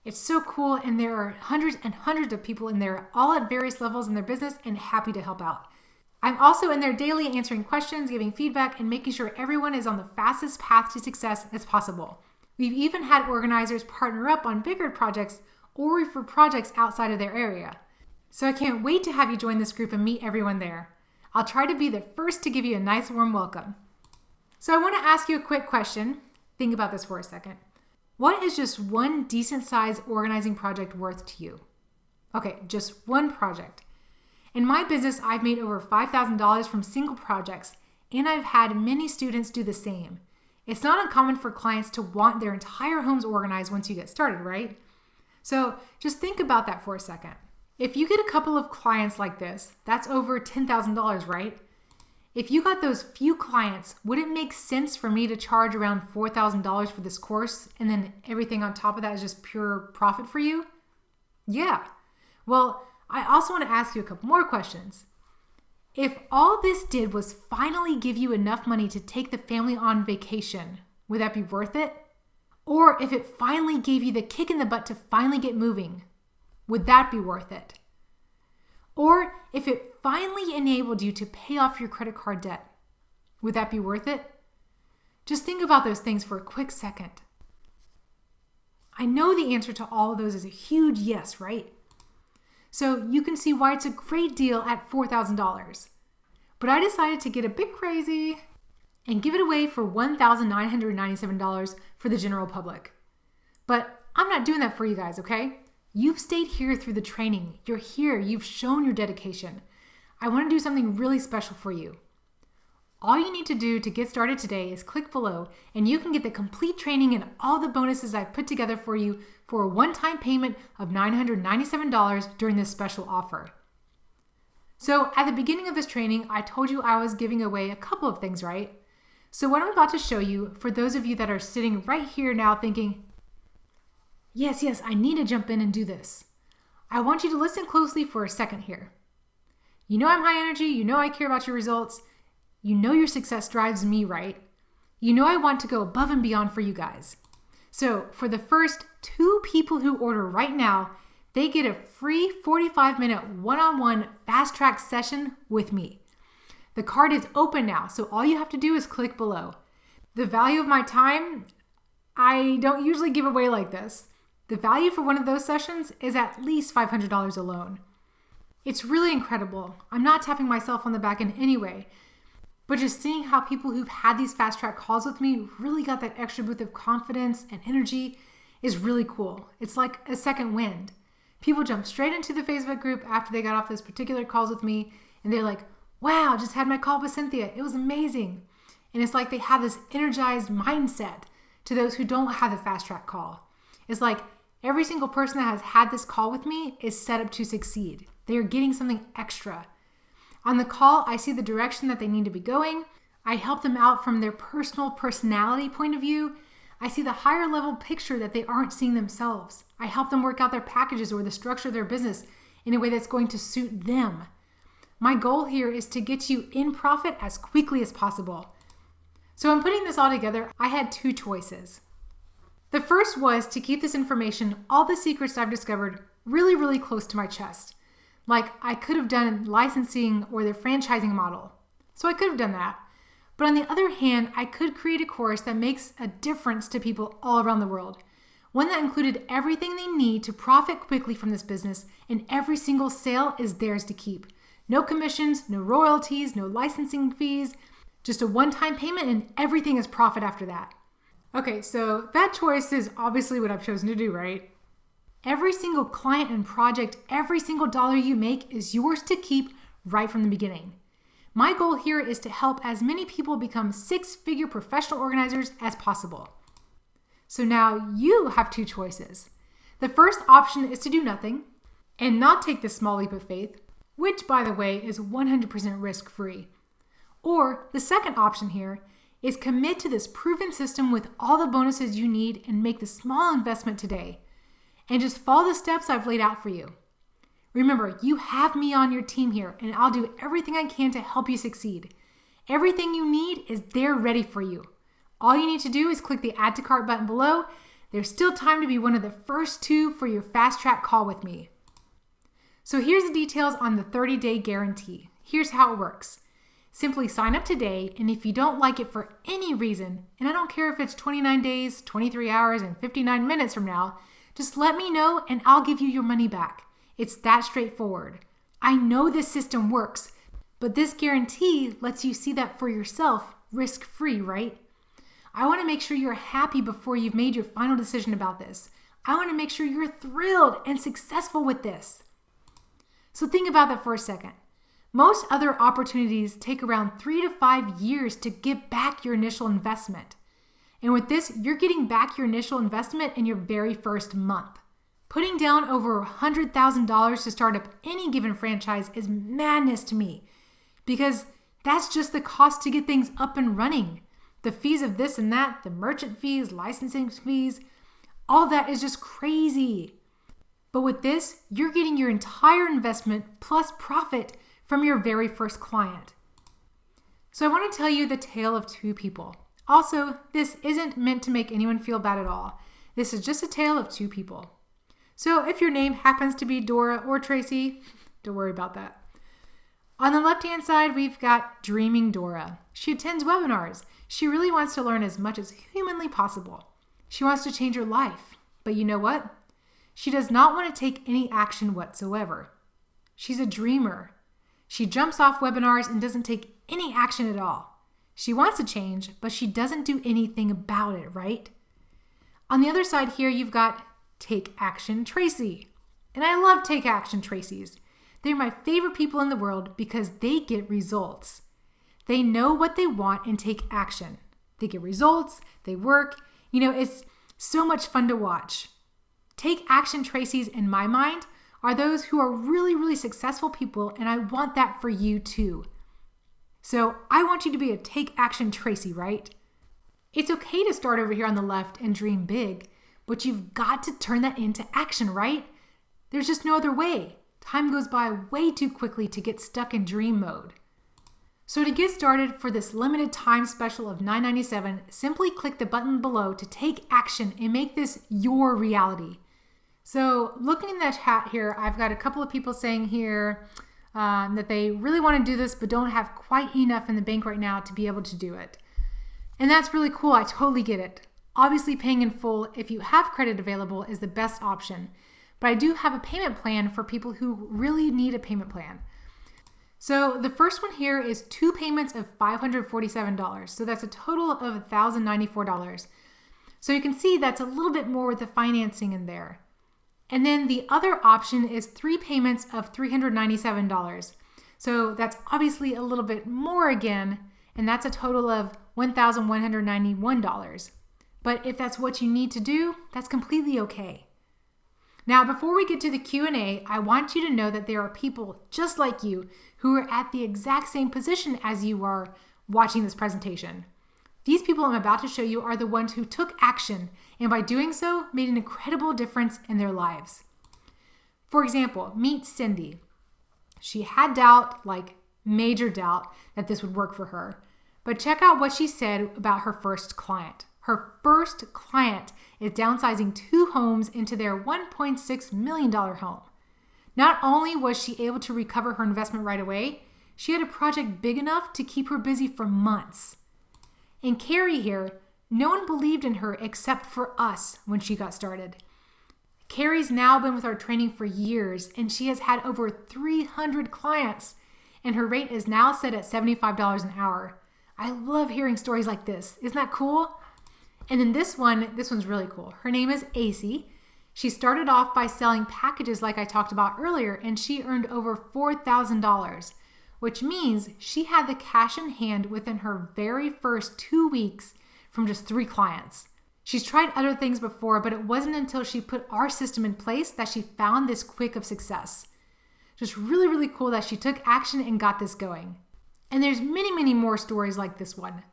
[SPEAKER 1] It's so cool, and there are hundreds and hundreds of people in there, all at various levels in their business and happy to help out. I'm also in there daily answering questions, giving feedback, and making sure everyone is on the fastest path to success as possible. We've even had organizers partner up on bigger projects or for projects outside of their area. So I can't wait to have you join this group and meet everyone there. I'll try to be the first to give you a nice warm welcome. So I want to ask you a quick question. Think about this for a second. What is just one decent sized organizing project worth to you? Okay, just one project. In my business, I've made over $5,000 from single projects, and I've had many students do the same. It's not uncommon for clients to want their entire homes organized once you get started, right? So just think about that for a second. If you get a couple of clients like this, that's over $10,000, right? If you got those few clients, would it make sense for me to charge around $4,000 for this course and then everything on top of that is just pure profit for you? Yeah. Well, I also want to ask you a couple more questions. If all this did was finally give you enough money to take the family on vacation, would that be worth it? Or if it finally gave you the kick in the butt to finally get moving, would that be worth it? Or if it finally enabled you to pay off your credit card debt, would that be worth it? Just think about those things for a quick second. I know the answer to all of those is a huge yes, right? So you can see why it's a great deal at $4,000. But I decided to get a bit crazy and give it away for $1,997 for the general public. But I'm not doing that for you guys, okay? You've stayed here through the training. You're here. You've shown your dedication. I want to do something really special for you. All you need to do to get started today is click below and you can get the complete training and all the bonuses I've put together for you for a one-time payment of $997 during this special offer. So at the beginning of this training, I told you I was giving away a couple of things, right? So what I'm about to show you, for those of you that are sitting right here now thinking, yes, I need to jump in and do this. I want you to listen closely for a second here. You know I'm high energy, you know I care about your results, you know your success drives me, right? You know I want to go above and beyond for you guys. So for the first 2 people who order right now, they get a free 45-minute one-on-one fast track session with me. The card is open now, so all you have to do is click below. The value of my time, I don't usually give away like this. The value for one of those sessions is at least $500 alone. It's really incredible. I'm not tapping myself on the back in any way, but just seeing how people who've had these fast track calls with me really got that extra boost of confidence and energy is really cool. It's like a second wind. People jump straight into the Facebook group after they got off those particular calls with me, and they're like, wow, just had my call with Cynthia. It was amazing. And it's like they have this energized mindset to those who don't have the fast track call. It's like every single person that has had this call with me is set up to succeed. They are getting something extra. On the call, I see the direction that they need to be going. I help them out from their personality point of view. I see the higher level picture that they aren't seeing themselves. I help them work out their packages or the structure of their business in a way that's going to suit them. My goal here is to get you in profit as quickly as possible. So in putting this all together, I had 2 choices. The first was to keep this information, all the secrets I've discovered, really, really close to my chest. Like I could have done licensing or the franchising model. So I could have done that. But on the other hand, I could create a course that makes a difference to people all around the world. One that included everything they need to profit quickly from this business, and every single sale is theirs to keep. No commissions, no royalties, no licensing fees, just a one-time payment and everything is profit after that. Okay, so that choice is obviously what I've chosen to do, right? Every single client and project, every single dollar you make is yours to keep right from the beginning. My goal here is to help as many people become 6-figure professional organizers as possible. So now you have 2 choices. The first option is to do nothing and not take this small leap of faith, which by the way is 100% risk-free. Or the second option here is commit to this proven system with all the bonuses you need and make the small investment today. And just follow the steps I've laid out for you. Remember, you have me on your team here, and I'll do everything I can to help you succeed. Everything you need is there ready for you. All you need to do is click the Add to Cart button below. There's still time to be one of the first 2 for your fast track call with me. So here's the details on the 30-day guarantee. Here's how it works. Simply sign up today, and if you don't like it for any reason, and I don't care if it's 29 days, 23 hours, and 59 minutes from now, just let me know and I'll give you your money back. It's that straightforward. I know this system works, but this guarantee lets you see that for yourself, risk-free, right? I want to make sure you're happy before you've made your final decision about this. I want to make sure you're thrilled and successful with this. So think about that for a second. Most other opportunities take around 3 to 5 years to get back your initial investment. And with this, you're getting back your initial investment in your very first month. Putting down over $100,000 to start up any given franchise is madness to me because that's just the cost to get things up and running. The fees of this and that, the merchant fees, licensing fees, all that is just crazy. But with this, you're getting your entire investment plus profit from your very first client. So I want to tell you the tale of 2 people. Also, this isn't meant to make anyone feel bad at all. This is just a tale of 2 people. So if your name happens to be Dora or Tracy, don't worry about that. On the left-hand side, we've got Dreaming Dora. She attends webinars. She really wants to learn as much as humanly possible. She wants to change her life. But you know what? She does not want to take any action whatsoever. She's a dreamer. She jumps off webinars and doesn't take any action at all. She wants to change, but she doesn't do anything about it, right? On the other side here, you've got Take Action Tracy. And I love Take Action Tracy's. They're my favorite people in the world because they get results. They know what they want and take action. They get results, they work. It's so much fun to watch. Take Action Tracy's, in my mind, are those who are really, really successful people, and I want that for you too. So I want you to be a Take Action Tracy, right? It's okay to start over here on the left and dream big, but you've got to turn that into action, right? There's just no other way. Time goes by way too quickly to get stuck in dream mode. So to get started for this limited time special of $9.97, simply click the button below to take action and make this your reality. So looking in the chat here, I've got a couple of people saying here that they really want to do this but don't have quite enough in the bank right now to be able to do it. And that's really cool. I totally get it. Obviously, paying in full if you have credit available is the best option. But I do have a payment plan for people who really need a payment plan. So the first one here is 2 payments of $547. So that's a total of $1,094. So you can see that's a little bit more with the financing in there. And then the other option is 3 payments of $397. So that's obviously a little bit more again, and that's a total of $1,191. But if that's what you need to do, that's completely okay. Now, before we get to the Q&A, I want you to know that there are people just like you who are at the exact same position as you are watching this presentation. These people I'm about to show you are the ones who took action and by doing so made an incredible difference in their lives. For example, meet Cindy. She had doubt, like major doubt, that this would work for her. But check out what she said about her first client. Her first client is downsizing 2 homes into their $1.6 million home. Not only was she able to recover her investment right away, she had a project big enough to keep her busy for months. And Carrie here, no one believed in her except for us when she got started. Carrie's now been with our training for years, and she has had over 300 clients, and her rate is now set at $75 an hour. I love hearing stories like this. Isn't that cool? And then this one's really cool. Her name is AC. She started off by selling packages like I talked about earlier, and she earned over $4,000, which means she had the cash in hand within her very first 2 weeks from just 3 clients. She's tried other things before, but it wasn't until she put our system in place that she found this quick of success. Just really, really cool that she took action and got this going. And there's many, many more stories like this one.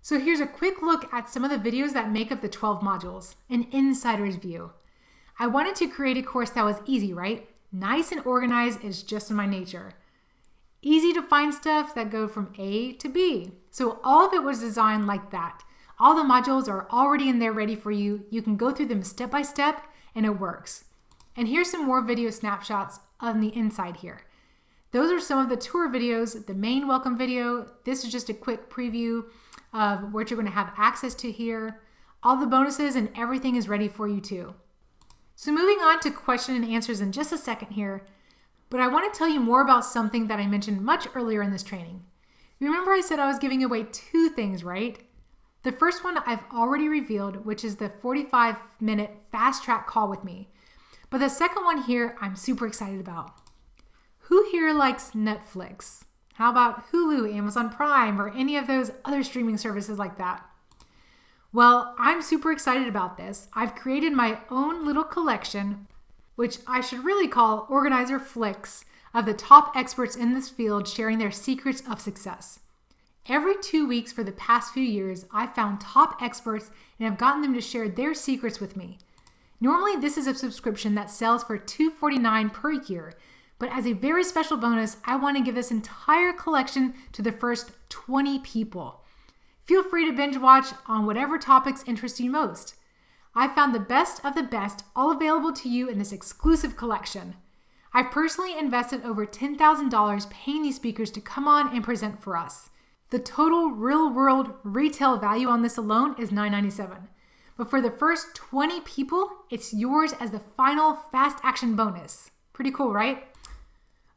[SPEAKER 1] So here's a quick look at some of the videos that make up the 12 modules, an insider's view. I wanted to create a course that was easy, right? Nice and organized is just in my nature. Easy to find stuff that go from A to B. So all of it was designed like that. All the modules are already in there ready for you. You can go through them step by step and it works. And here's some more video snapshots on the inside here. Those are some of the tour videos, the main welcome video. This is just a quick preview of what you're going to have access to here. All the bonuses and everything is ready for you too. So moving on to question and answers in just a second here, but I want to tell you more about something that I mentioned much earlier in this training. Remember I said I was giving away 2 things, right? The first one I've already revealed, which is the 45-minute fast track call with me. But the second one here, I'm super excited about. Who here likes Netflix? How about Hulu, Amazon Prime, or any of those other streaming services like that? Well, I'm super excited about this. I've created my own little collection, which I should really call Organizer Flicks, of the top experts in this field sharing their secrets of success. Every 2 weeks for the past few years, I've found top experts and have gotten them to share their secrets with me. Normally, this is a subscription that sells for $249 per year, but as a very special bonus, I want to give this entire collection to the first 20 people. Feel free to binge watch on whatever topics interest you most. I found the best of the best all available to you in this exclusive collection. I've personally invested over $10,000 paying these speakers to come on and present for us. The total real-world retail value on this alone is $997. But for the first 20 people, it's yours as the final fast action bonus. Pretty cool, right?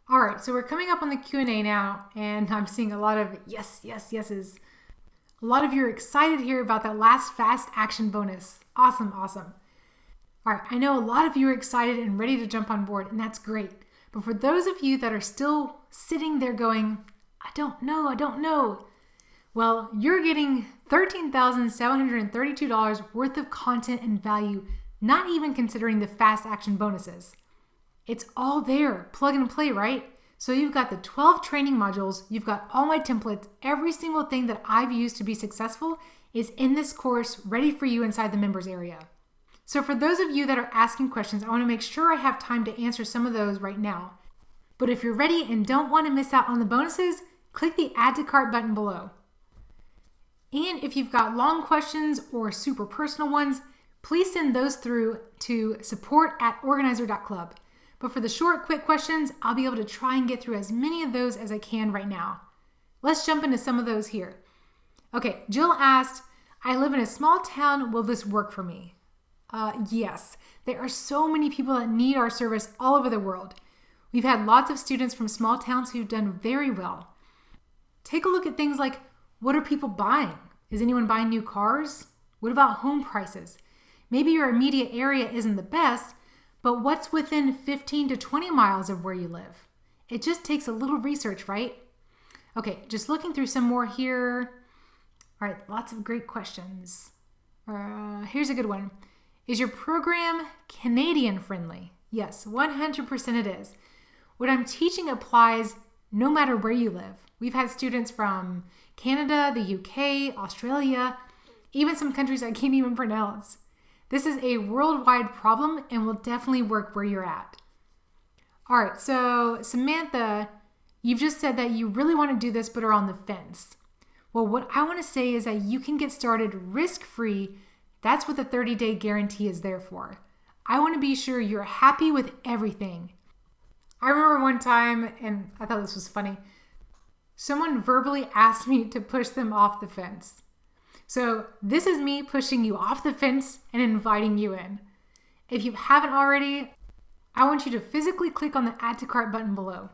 [SPEAKER 1] All right, so we're coming up on the Q&A now, and I'm seeing a lot of yeses. A lot of you are excited here about that last fast action bonus. Awesome. All right, I know a lot of you are excited and ready to jump on board, and that's great. But for those of you that are still sitting there going, I don't know. Well, you're getting $13,732 worth of content and value, not even considering the fast action bonuses. It's all there, plug and play, right? So you've got the 12 training modules, you've got all my templates, every single thing that I've used to be successful is in this course ready for you inside the members area. So for those of you that are asking questions, I want to make sure I have time to answer some of those right now. But if you're ready and don't want to miss out on the bonuses, click the Add to Cart button below. And if you've got long questions or super personal ones, please send those through to support@organizer.club. But for the short, quick questions, I'll be able to try and get through as many of those as I can right now. Let's jump into some of those here. Okay, Jill asked, I live in a small town. Will this work for me? Yes. There are so many people that need our service all over the world. We've had lots of students from small towns who've done very well. Take a look at things like, what are people buying? Is anyone buying new cars? What about home prices? Maybe your immediate area isn't the best, but what's within 15 to 20 miles of where you live? It just takes a little research, right? Okay, just looking through some more here. All right, lots of great questions. Here's a good one. Is your program Canadian friendly? Yes, 100% it is. What I'm teaching applies no matter where you live. We've had students from Canada, the UK, Australia, even some countries I can't even pronounce. This is a worldwide problem and will definitely work where you're at. All right, so Samantha, you've just said that you really want to do this but are on the fence. Well, what I want to say is that you can get started risk-free. That's what the 30-day guarantee is there for. I want to be sure you're happy with everything. I remember one time, and I thought this was funny, someone verbally asked me to push them off the fence. So this is me pushing you off the fence and inviting you in. If you haven't already, I want you to physically click on the Add to Cart button below.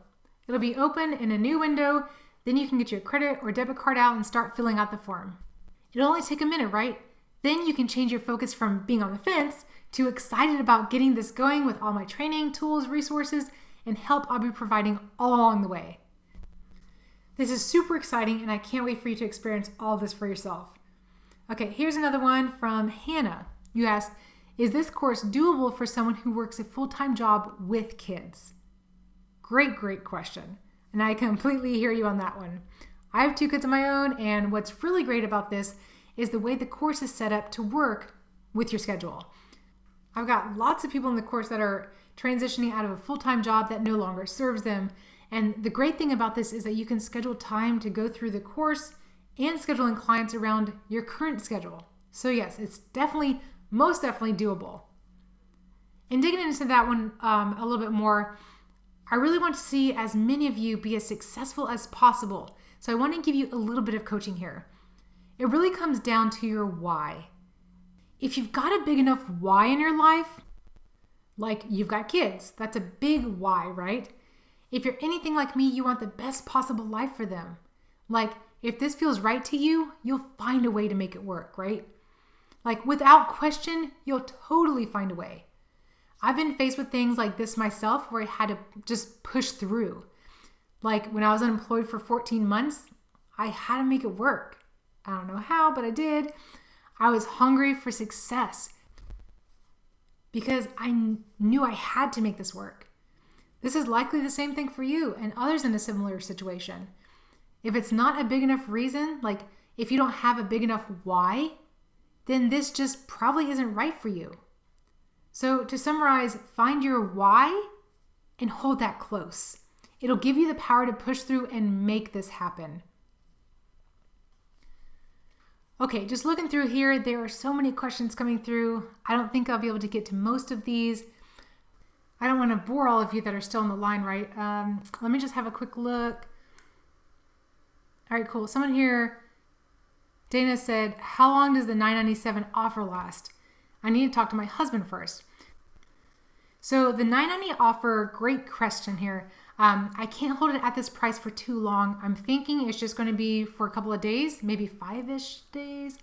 [SPEAKER 1] It'll be open in a new window, then you can get your credit or debit card out and start filling out the form. It'll only take a minute, right? Then you can change your focus from being on the fence to excited about getting this going with all my training, tools, resources, and help I'll be providing all along the way. This is super exciting and I can't wait for you to experience all this for yourself. Okay, here's another one from Hannah. You asked, is this course doable for someone who works a full-time job with kids? Great question. And I completely hear you on that one. I have 2 kids of my own, and what's really great about this is the way the course is set up to work with your schedule. I've got lots of people in the course that are transitioning out of a full-time job that no longer serves them. And the great thing about this is that you can schedule time to go through the course and scheduling clients around your current schedule. So yes, it's most definitely doable. And digging into that one a little bit more, I really want to see as many of you be as successful as possible. So I want to give you a little bit of coaching here. It really comes down to your why. If you've got a big enough why in your life, like you've got kids, that's a big why, right? If you're anything like me, you want the best possible life for them. Like if this feels right to you, you'll find a way to make it work, right? Like without question, you'll totally find a way. I've been faced with things like this myself where I had to just push through. Like when I was unemployed for 14 months, I had to make it work. I don't know how, but I did. I was hungry for success because I knew I had to make this work. This is likely the same thing for you and others in a similar situation. If it's not a big enough reason, like if you don't have a big enough why, then this just probably isn't right for you. So to summarize, find your why and hold that close. It'll give you the power to push through and make this happen. Okay, just looking through here, there are so many questions coming through. I don't think I'll be able to get to most of these. I don't want to bore all of you that are still on the line, right? Let me just have a quick look. All right, cool. Someone here, Dana said, how long does the $9.97 offer last? I need to talk to my husband first. So the $9.90 offer, great question here. I can't hold it at this price for too long. I'm thinking it's just going to be for a couple of days, maybe 5-ish days,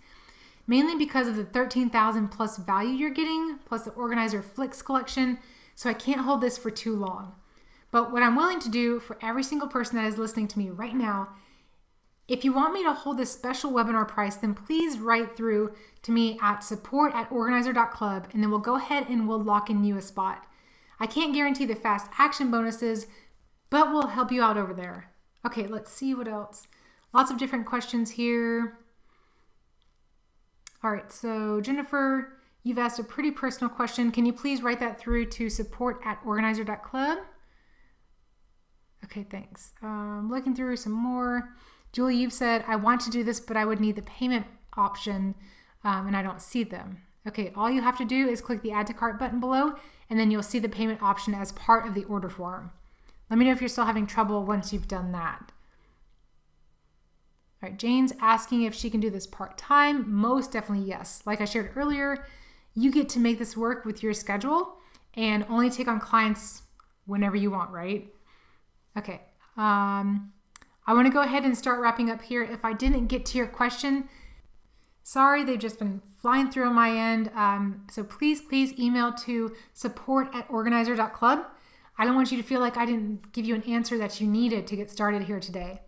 [SPEAKER 1] mainly because of the 13,000 plus value you're getting, plus the Organizer Flicks collection. So I can't hold this for too long. But what I'm willing to do for every single person that is listening to me right now, if you want me to hold this special webinar price, then please write through to me at support@organizer.club, and then we'll go ahead and we'll lock in you a spot. I can't guarantee the fast action bonuses, but we'll help you out over there. Okay, let's see what else. Lots of different questions here. All right, so Jennifer, you've asked a pretty personal question. Can you please write that through to support@organizer.club? Okay, thanks. Looking through some more. Julie, you've said, I want to do this, but I would need the payment option, and I don't see them. Okay, all you have to do is click the Add to Cart button below, and then you'll see the payment option as part of the order form. Let me know if you're still having trouble once you've done that. All right, Jane's asking if she can do this part-time. Most definitely yes. Like I shared earlier, you get to make this work with your schedule and only take on clients whenever you want, right? Okay. I want to go ahead and start wrapping up here. If I didn't get to your question, sorry, they've just been flying through on my end. So please email to support@organizer.club. I don't want you to feel like I didn't give you an answer that you needed to get started here today.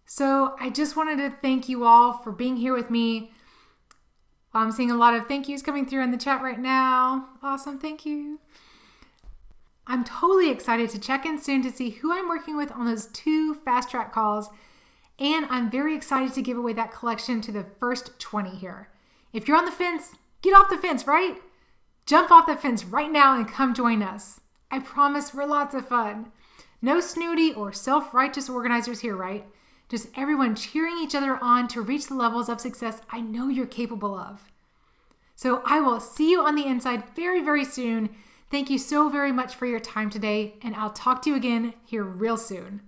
[SPEAKER 1] So I just wanted to thank you all for being here with me. I'm seeing a lot of thank yous coming through in the chat right now. Awesome, thank you. I'm totally excited to check in soon to see who I'm working with on those 2 fast track calls. And I'm very excited to give away that collection to the first 20 here. If you're on the fence, get off the fence, right? Jump off the fence right now and come join us. I promise we're lots of fun. No snooty or self-righteous organizers here, right? Just everyone cheering each other on to reach the levels of success I know you're capable of. So I will see you on the inside very, very soon. Thank you so very much for your time today, and I'll talk to you again here real soon.